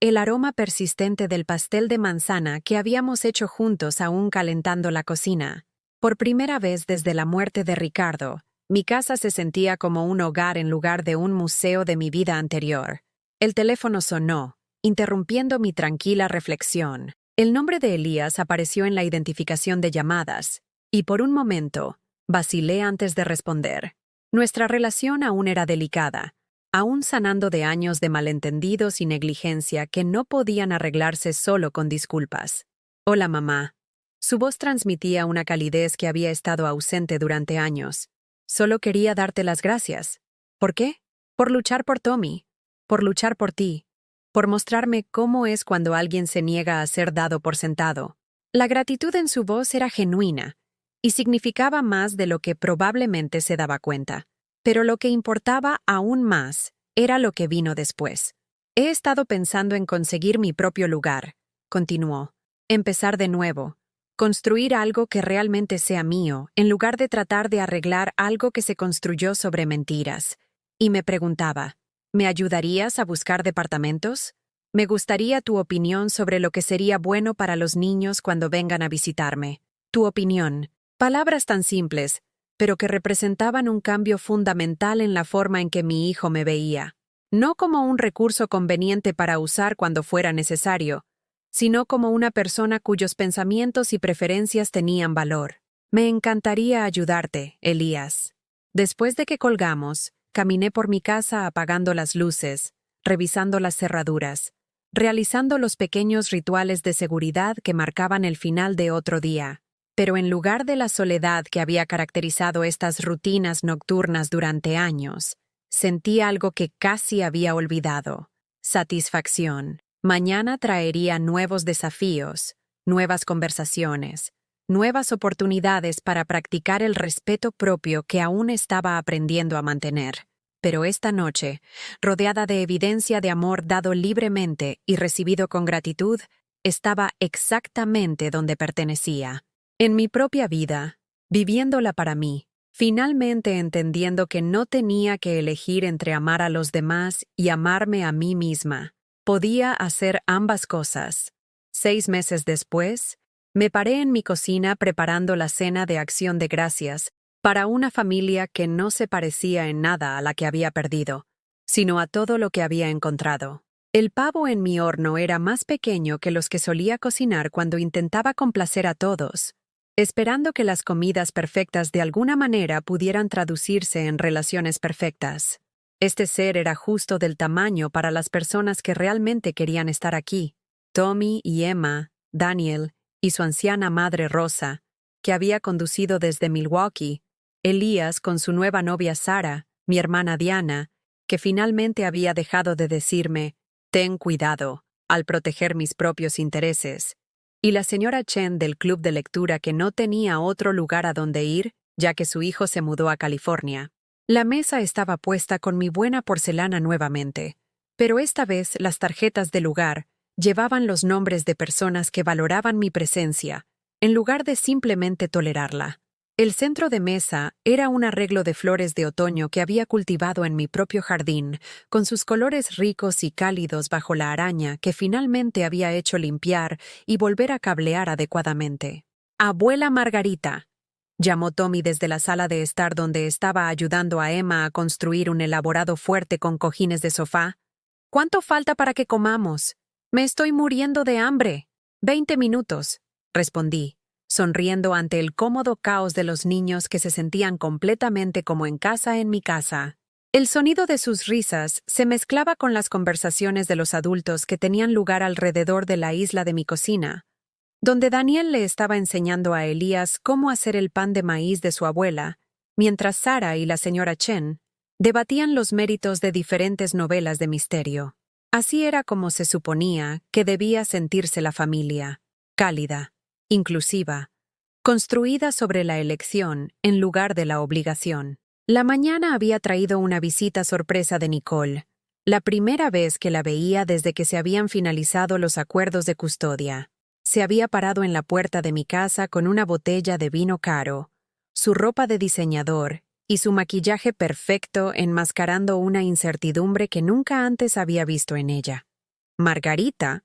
el aroma persistente del pastel de manzana que habíamos hecho juntos aún calentando la cocina. Por primera vez desde la muerte de Ricardo, mi casa se sentía como un hogar en lugar de un museo de mi vida anterior. El teléfono sonó, interrumpiendo mi tranquila reflexión. El nombre de Elías apareció en la identificación de llamadas, y por un momento, vacilé antes de responder. Nuestra relación aún era delicada, aún sanando de años de malentendidos y negligencia que no podían arreglarse solo con disculpas. Hola, mamá. Su voz transmitía una calidez que había estado ausente durante años. Solo quería darte las gracias. ¿Por qué? Por luchar por Tommy, por luchar por ti, por mostrarme cómo es cuando alguien se niega a ser dado por sentado. La gratitud en su voz era genuina y significaba más de lo que probablemente se daba cuenta. Pero lo que importaba aún más era lo que vino después. He estado pensando en conseguir mi propio lugar, continuó. Empezar de nuevo. Construir algo que realmente sea mío, en lugar de tratar de arreglar algo que se construyó sobre mentiras. Y me preguntaba, ¿me ayudarías a buscar departamentos? Me gustaría tu opinión sobre lo que sería bueno para los niños cuando vengan a visitarme. Tu opinión. Palabras tan simples, pero que representaban un cambio fundamental en la forma en que mi hijo me veía. No como un recurso conveniente para usar cuando fuera necesario, sino como una persona cuyos pensamientos y preferencias tenían valor. Me encantaría ayudarte, Elías. Después de que colgamos, caminé por mi casa apagando las luces, revisando las cerraduras, realizando los pequeños rituales de seguridad que marcaban el final de otro día. Pero en lugar de la soledad que había caracterizado estas rutinas nocturnas durante años, sentí algo que casi había olvidado: satisfacción. Mañana traería nuevos desafíos, nuevas conversaciones, nuevas oportunidades para practicar el respeto propio que aún estaba aprendiendo a mantener. Pero esta noche, rodeada de evidencia de amor dado libremente y recibido con gratitud, estaba exactamente donde pertenecía. En mi propia vida, viviéndola para mí, finalmente entendiendo que no tenía que elegir entre amar a los demás y amarme a mí misma. Podía hacer ambas cosas. 6 meses después, me paré en mi cocina preparando la cena de acción de gracias para una familia que no se parecía en nada a la que había perdido, sino a todo lo que había encontrado. El pavo en mi horno era más pequeño que los que solía cocinar cuando intentaba complacer a todos, esperando que las comidas perfectas de alguna manera pudieran traducirse en relaciones perfectas. Este ser era justo del tamaño para las personas que realmente querían estar aquí: Tommy y Emma, Daniel y su anciana madre Rosa, que había conducido desde Milwaukee, Elías con su nueva novia Sara, mi hermana Diana, que finalmente había dejado de decirme, «Ten cuidado», al proteger mis propios intereses, y la señora Chen del club de lectura que no tenía otro lugar a donde ir, ya que su hijo se mudó a California. La mesa estaba puesta con mi buena porcelana nuevamente, pero esta vez las tarjetas del lugar llevaban los nombres de personas que valoraban mi presencia, en lugar de simplemente tolerarla. El centro de mesa era un arreglo de flores de otoño que había cultivado en mi propio jardín, con sus colores ricos y cálidos bajo la araña que finalmente había hecho limpiar y volver a cablear adecuadamente. «Abuela Margarita», llamó Tommy desde la sala de estar donde estaba ayudando a Emma a construir un elaborado fuerte con cojines de sofá. «¿Cuánto falta para que comamos? Me estoy muriendo de hambre». 20 minutos, respondí, sonriendo ante el cómodo caos de los niños que se sentían completamente como en casa en mi casa. El sonido de sus risas se mezclaba con las conversaciones de los adultos que tenían lugar alrededor de la isla de mi cocina. donde Daniel le estaba enseñando a Elías cómo hacer el pan de maíz de su abuela, mientras Sara y la señora Chen debatían los méritos de diferentes novelas de misterio. Así era como se suponía que debía sentirse la familia, cálida, inclusiva, construida sobre la elección en lugar de la obligación. La mañana había traído una visita sorpresa de Nicole, la primera vez que la veía desde que se habían finalizado los acuerdos de custodia. Se había parado en la puerta de mi casa con una botella de vino caro, su ropa de diseñador y su maquillaje perfecto enmascarando una incertidumbre que nunca antes había visto en ella. «Margarita»,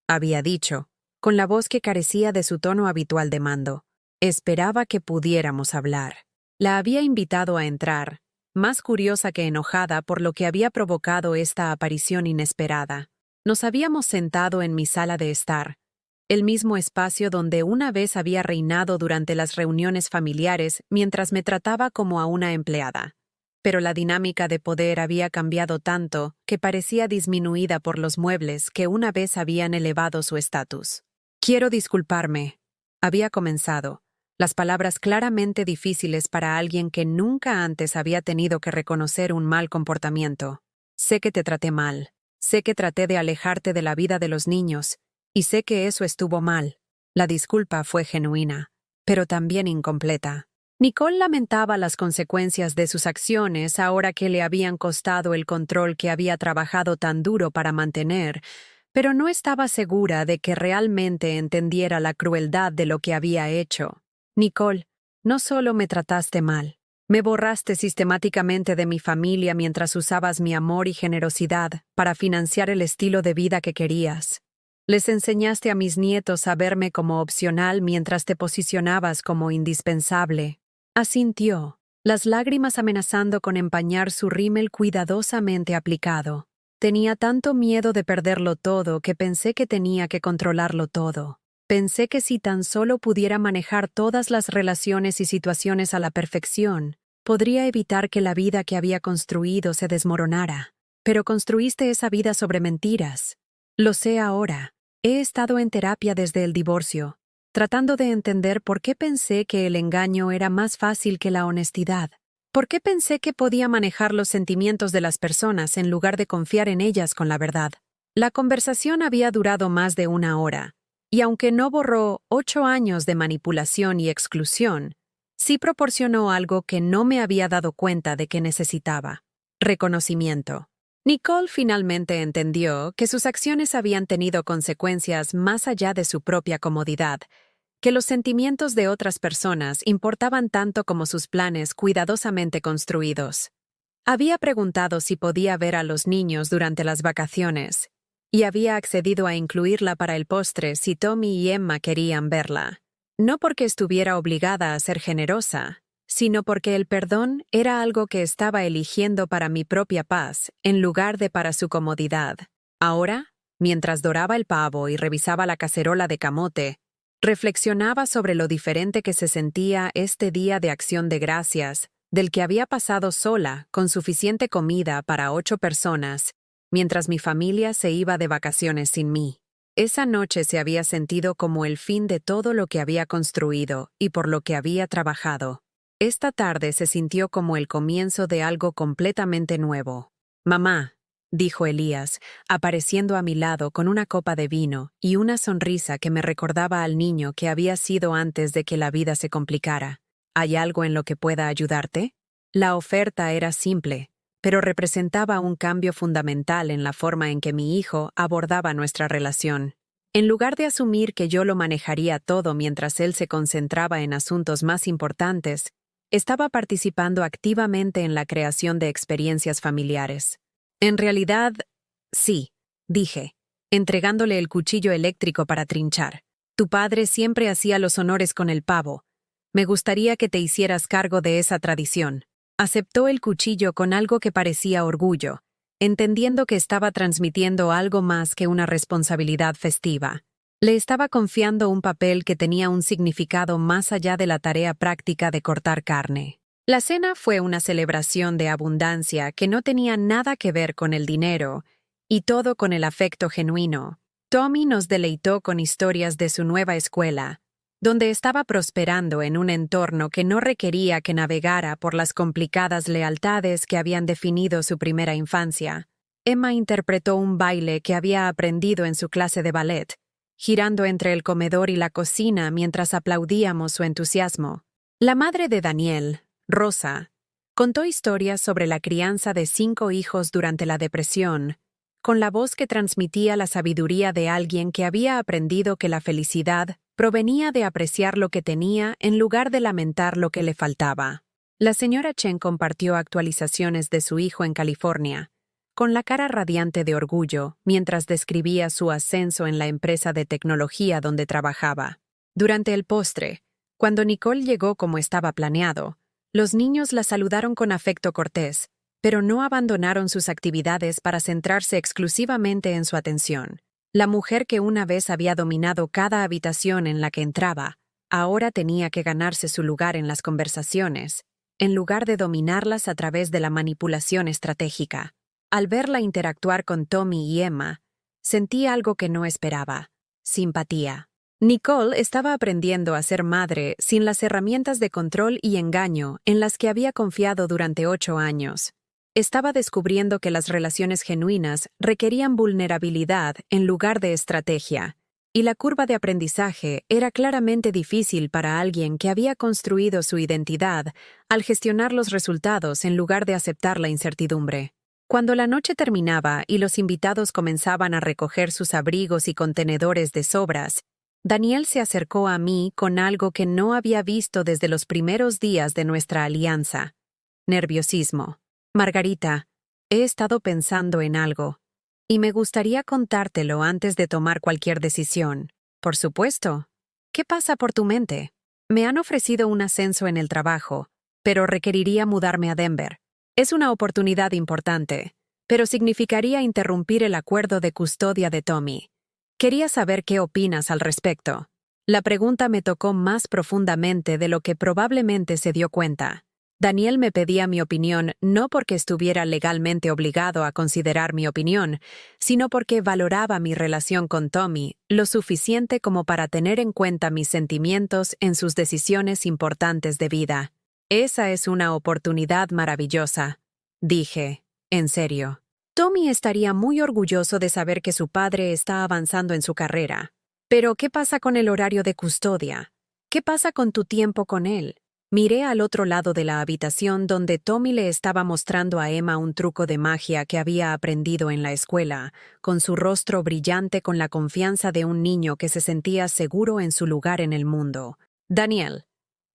había dicho, con la voz que carecía de su tono habitual de mando. Esperaba que pudiéramos hablar. La había invitado a entrar, más curiosa que enojada por lo que había provocado esta aparición inesperada. Nos habíamos sentado en mi sala de estar, el mismo espacio donde una vez había reinado durante las reuniones familiares mientras me trataba como a una empleada. Pero la dinámica de poder había cambiado tanto que parecía disminuida por los muebles que una vez habían elevado su estatus. «Quiero disculparme», había comenzado, las palabras claramente difíciles para alguien que nunca antes había tenido que reconocer un mal comportamiento. «Sé que te traté mal, sé que traté de alejarte de la vida de los niños, y sé que eso estuvo mal». La disculpa fue genuina, pero también incompleta. Nicole lamentaba las consecuencias de sus acciones ahora que le habían costado el control que había trabajado tan duro para mantener, pero no estaba segura de que realmente entendiera la crueldad de lo que había hecho. «Nicole, no solo me trataste mal, me borraste sistemáticamente de mi familia mientras usabas mi amor y generosidad para financiar el estilo de vida que querías. Les enseñaste a mis nietos a verme como opcional mientras te posicionabas como indispensable». Asintió, las lágrimas amenazando con empañar su rímel cuidadosamente aplicado. Tenía tanto miedo de perderlo todo que pensé que tenía que controlarlo todo. Pensé que si tan solo pudiera manejar todas las relaciones y situaciones a la perfección, podría evitar que la vida que había construido se desmoronara. Pero construiste esa vida sobre mentiras. Lo sé ahora. He estado en terapia desde el divorcio, tratando de entender por qué pensé que el engaño era más fácil que la honestidad. ¿Por qué pensé que podía manejar los sentimientos de las personas en lugar de confiar en ellas con la verdad? La conversación había durado más de 1 hora, y aunque no borró 8 años de manipulación y exclusión, sí proporcionó algo que no me había dado cuenta de que necesitaba: reconocimiento. Nicole finalmente entendió que sus acciones habían tenido consecuencias más allá de su propia comodidad, que los sentimientos de otras personas importaban tanto como sus planes cuidadosamente construidos. Había preguntado si podía ver a los niños durante las vacaciones, y había accedido a incluirla para el postre si Tommy y Emma querían verla. No porque estuviera obligada a ser generosa, sino porque el perdón era algo que estaba eligiendo para mi propia paz en lugar de para su comodidad. Ahora, mientras doraba el pavo y revisaba la cacerola de camote, reflexionaba sobre lo diferente que se sentía este día de Acción de Gracias, del que había pasado sola con suficiente comida para 8 personas, mientras mi familia se iba de vacaciones sin mí. Esa noche se había sentido como el fin de todo lo que había construido y por lo que había trabajado. Esta tarde se sintió como el comienzo de algo completamente nuevo. «Mamá», dijo Elías, apareciendo a mi lado con una copa de vino y una sonrisa que me recordaba al niño que había sido antes de que la vida se complicara. «¿Hay algo en lo que pueda ayudarte?» La oferta era simple, pero representaba un cambio fundamental en la forma en que mi hijo abordaba nuestra relación. En lugar de asumir que yo lo manejaría todo mientras él se concentraba en asuntos más importantes, estaba participando activamente en la creación de experiencias familiares. «En realidad, sí», dije, entregándole el cuchillo eléctrico para trinchar. «Tu padre siempre hacía los honores con el pavo. Me gustaría que te hicieras cargo de esa tradición». Aceptó el cuchillo con algo que parecía orgullo, entendiendo que estaba transmitiendo algo más que una responsabilidad festiva. Le estaba confiando un papel que tenía un significado más allá de la tarea práctica de cortar carne. La cena fue una celebración de abundancia que no tenía nada que ver con el dinero, y todo con el afecto genuino. Tommy nos deleitó con historias de su nueva escuela, donde estaba prosperando en un entorno que no requería que navegara por las complicadas lealtades que habían definido su primera infancia. Emma interpretó un baile que había aprendido en su clase de ballet, girando entre el comedor y la cocina mientras aplaudíamos su entusiasmo. La madre de Daniel, Rosa, contó historias sobre la crianza de 5 hijos durante la depresión, con la voz que transmitía la sabiduría de alguien que había aprendido que la felicidad provenía de apreciar lo que tenía en lugar de lamentar lo que le faltaba. La señora Chen compartió actualizaciones de su hijo en California, con la cara radiante de orgullo mientras describía su ascenso en la empresa de tecnología donde trabajaba. Durante el postre, cuando Nicole llegó como estaba planeado, los niños la saludaron con afecto cortés, pero no abandonaron sus actividades para centrarse exclusivamente en su atención. La mujer que una vez había dominado cada habitación en la que entraba, ahora tenía que ganarse su lugar en las conversaciones, en lugar de dominarlas a través de la manipulación estratégica. Al verla interactuar con Tommy y Emma, sentí algo que no esperaba: simpatía. Nicole estaba aprendiendo a ser madre sin las herramientas de control y engaño en las que había confiado durante 8 años. Estaba descubriendo que las relaciones genuinas requerían vulnerabilidad en lugar de estrategia, y la curva de aprendizaje era claramente difícil para alguien que había construido su identidad al gestionar los resultados en lugar de aceptar la incertidumbre. Cuando la noche terminaba y los invitados comenzaban a recoger sus abrigos y contenedores de sobras, Daniel se acercó a mí con algo que no había visto desde los primeros días de nuestra alianza: nerviosismo. Margarita, he estado pensando en algo, y me gustaría contártelo antes de tomar cualquier decisión. Por supuesto. ¿Qué pasa por tu mente? Me han ofrecido un ascenso en el trabajo, pero requeriría mudarme a Denver. Es una oportunidad importante, pero significaría interrumpir el acuerdo de custodia de Tommy. Quería saber qué opinas al respecto. La pregunta me tocó más profundamente de lo que probablemente se dio cuenta. Daniel me pedía mi opinión no porque estuviera legalmente obligado a considerar mi opinión, sino porque valoraba mi relación con Tommy lo suficiente como para tener en cuenta mis sentimientos en sus decisiones importantes de vida. Esa es una oportunidad maravillosa, dije, en serio. Tommy estaría muy orgulloso de saber que su padre está avanzando en su carrera. Pero, ¿qué pasa con el horario de custodia? ¿Qué pasa con tu tiempo con él? Miré al otro lado de la habitación donde Tommy le estaba mostrando a Emma un truco de magia que había aprendido en la escuela, con su rostro brillante con la confianza de un niño que se sentía seguro en su lugar en el mundo. Daniel,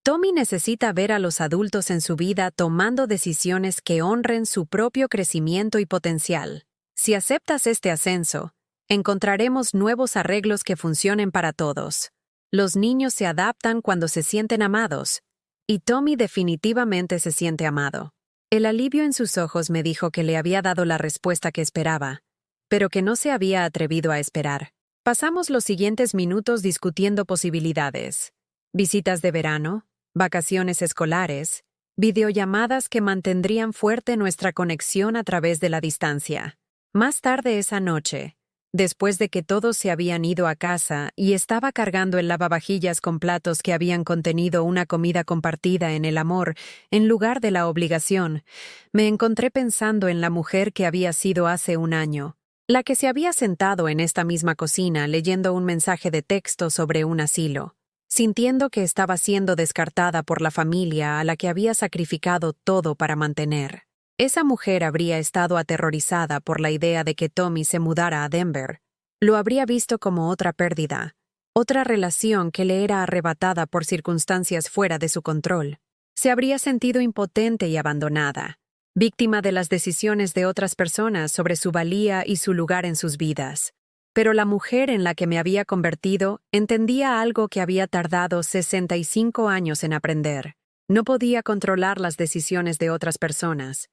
Tommy necesita ver a los adultos en su vida tomando decisiones que honren su propio crecimiento y potencial. Si aceptas este ascenso, encontraremos nuevos arreglos que funcionen para todos. Los niños se adaptan cuando se sienten amados, y Tommy definitivamente se siente amado. El alivio en sus ojos me dijo que le había dado la respuesta que esperaba, pero que no se había atrevido a esperar. Pasamos los siguientes minutos discutiendo posibilidades: visitas de verano, vacaciones escolares, videollamadas que mantendrían fuerte nuestra conexión a través de la distancia. Más tarde esa noche, después de que todos se habían ido a casa y estaba cargando el lavavajillas con platos que habían contenido una comida compartida en el amor en lugar de la obligación, me encontré pensando en la mujer que había sido hace un año, la que se había sentado en esta misma cocina leyendo un mensaje de texto sobre un asilo, sintiendo que estaba siendo descartada por la familia a la que había sacrificado todo para mantener. Esa mujer habría estado aterrorizada por la idea de que Tommy se mudara a Denver. Lo habría visto como otra pérdida, otra relación que le era arrebatada por circunstancias fuera de su control. Se habría sentido impotente y abandonada, víctima de las decisiones de otras personas sobre su valía y su lugar en sus vidas. Pero la mujer en la que me había convertido entendía algo que había tardado 65 años en aprender. No podía controlar las decisiones de otras personas,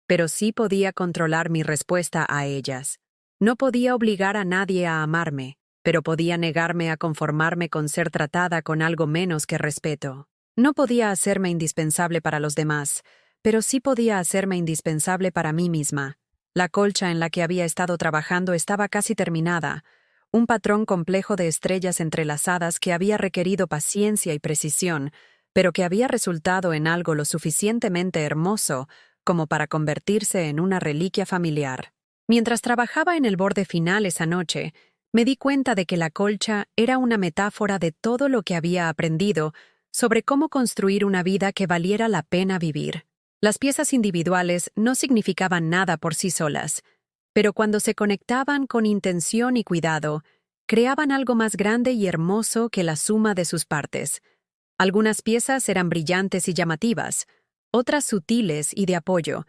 pero sí podía controlar mi respuesta a ellas. No podía obligar a nadie a amarme, pero podía negarme a conformarme con ser tratada con algo menos que respeto. No podía hacerme indispensable para los demás, pero sí podía hacerme indispensable para mí misma. La colcha en la que había estado trabajando estaba casi terminada, un patrón complejo de estrellas entrelazadas que había requerido paciencia y precisión, pero que había resultado en algo lo suficientemente hermoso como para convertirse en una reliquia familiar. Mientras trabajaba en el borde final esa noche, me di cuenta de que la colcha era una metáfora de todo lo que había aprendido sobre cómo construir una vida que valiera la pena vivir. Las piezas individuales no significaban nada por sí solas, pero cuando se conectaban con intención y cuidado, creaban algo más grande y hermoso que la suma de sus partes. Algunas piezas eran brillantes y llamativas, otras sutiles y de apoyo,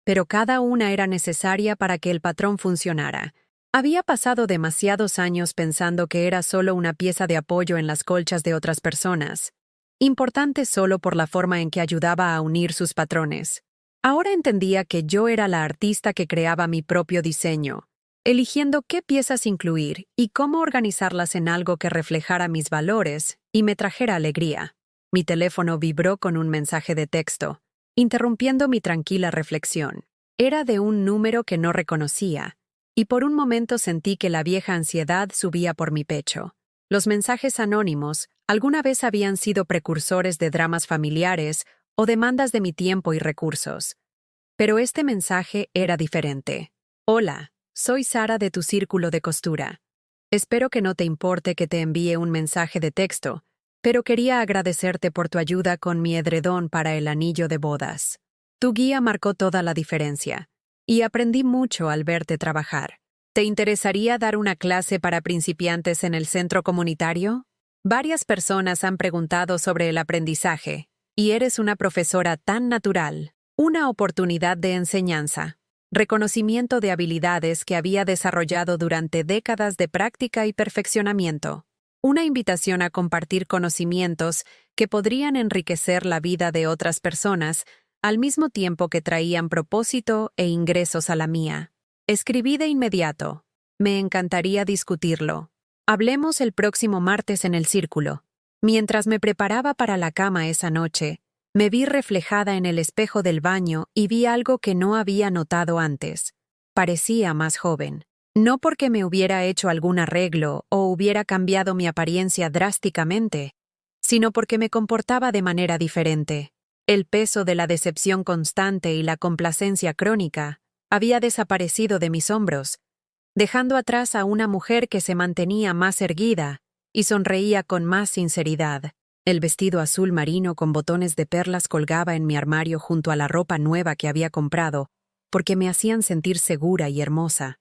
pero cada una era necesaria para que el patrón funcionara. Había pasado demasiados años pensando que era solo una pieza de apoyo en las colchas de otras personas, importante solo por la forma en que ayudaba a unir sus patrones. Ahora entendía que yo era la artista que creaba mi propio diseño, eligiendo qué piezas incluir y cómo organizarlas en algo que reflejara mis valores y me trajera alegría. Mi teléfono vibró con un mensaje de texto, interrumpiendo mi tranquila reflexión. Era de un número que no reconocía, y por un momento sentí que la vieja ansiedad subía por mi pecho. Los mensajes anónimos alguna vez habían sido precursores de dramas familiares o demandas de mi tiempo y recursos. Pero este mensaje era diferente. Hola, soy Sara de tu círculo de costura. Espero que no te importe que te envíe un mensaje de texto, pero quería agradecerte por tu ayuda con mi edredón para el anillo de bodas. Tu guía marcó toda la diferencia, y aprendí mucho al verte trabajar. ¿Te interesaría dar una clase para principiantes en el centro comunitario? Varias personas han preguntado sobre el aprendizaje, y eres una profesora tan natural. Una oportunidad de enseñanza, reconocimiento de habilidades que había desarrollado durante décadas de práctica y perfeccionamiento. Una invitación a compartir conocimientos que podrían enriquecer la vida de otras personas al mismo tiempo que traían propósito e ingresos a la mía. Escribí de inmediato. Me encantaría discutirlo. Hablemos el próximo martes en el círculo. Mientras me preparaba para la cama esa noche, me vi reflejada en el espejo del baño y vi algo que no había notado antes. Parecía más joven. No porque me hubiera hecho algún arreglo o hubiera cambiado mi apariencia drásticamente, sino porque me comportaba de manera diferente. El peso de la decepción constante y la complacencia crónica había desaparecido de mis hombros, dejando atrás a una mujer que se mantenía más erguida y sonreía con más sinceridad. El vestido azul marino con botones de perlas colgaba en mi armario junto a la ropa nueva que había comprado, porque me hacían sentir segura y hermosa,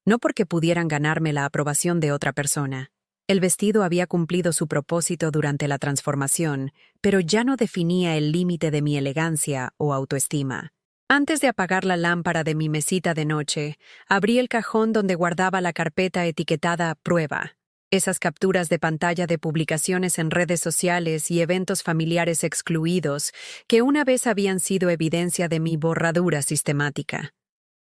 no porque pudieran ganarme la aprobación de otra persona. El vestido había cumplido su propósito durante la transformación, pero ya no definía el límite de mi elegancia o autoestima. Antes de apagar la lámpara de mi mesita de noche, abrí el cajón donde guardaba la carpeta etiquetada Prueba. Esas capturas de pantalla de publicaciones en redes sociales y eventos familiares excluidos que una vez habían sido evidencia de mi borradura sistemática.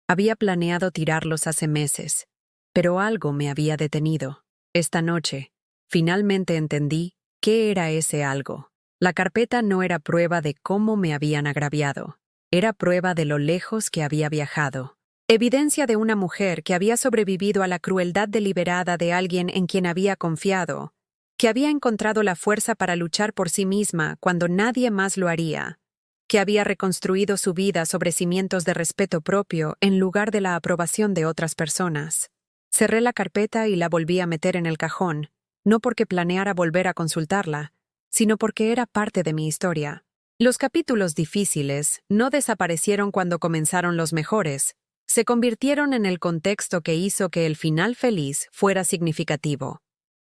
Había planeado tirarlos hace meses, pero algo me había detenido. Esta noche, finalmente entendí qué era ese algo. La carpeta no era prueba de cómo me habían agraviado, era prueba de lo lejos que había viajado. Evidencia de una mujer que había sobrevivido a la crueldad deliberada de alguien en quien había confiado, que había encontrado la fuerza para luchar por sí misma cuando nadie más lo haría, que había reconstruido su vida sobre cimientos de respeto propio en lugar de la aprobación de otras personas. Cerré la carpeta y la volví a meter en el cajón, no porque planeara volver a consultarla, sino porque era parte de mi historia. Los capítulos difíciles no desaparecieron cuando comenzaron los mejores, se convirtieron en el contexto que hizo que el final feliz fuera significativo.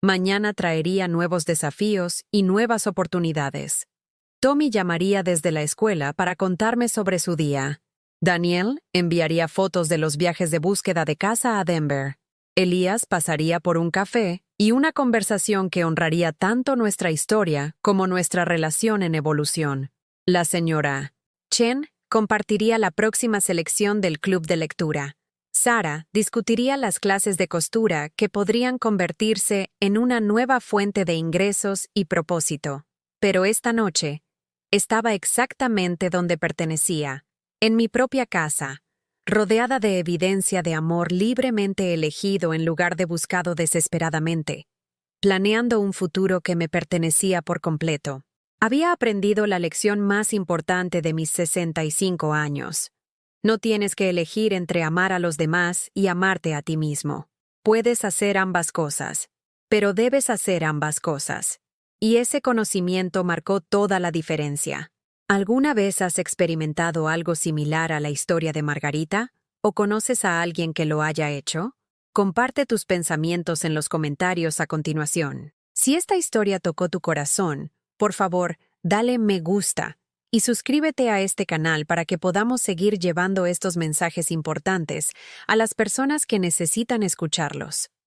Mañana traería nuevos desafíos y nuevas oportunidades. Tommy llamaría desde la escuela para contarme sobre su día. Daniel enviaría fotos de los viajes de búsqueda de casa a Denver. Elías pasaría por un café y una conversación que honraría tanto nuestra historia como nuestra relación en evolución. La señora Chen compartiría la próxima selección del club de lectura. Sara discutiría las clases de costura que podrían convertirse en una nueva fuente de ingresos y propósito. Pero esta noche estaba exactamente donde pertenecía, en mi propia casa, rodeada de evidencia de amor libremente elegido en lugar de buscado desesperadamente, planeando un futuro que me pertenecía por completo. Había aprendido la lección más importante de mis 65 años. No tienes que elegir entre amar a los demás y amarte a ti mismo. Puedes hacer ambas cosas, pero debes hacer ambas cosas. Y ese conocimiento marcó toda la diferencia. ¿Alguna vez has experimentado algo similar a la historia de Margarita? ¿O conoces a alguien que lo haya hecho? Comparte tus pensamientos en los comentarios a continuación. Si esta historia tocó tu corazón, por favor, dale me gusta y suscríbete a este canal para que podamos seguir llevando estos mensajes importantes a las personas que necesitan escucharlos.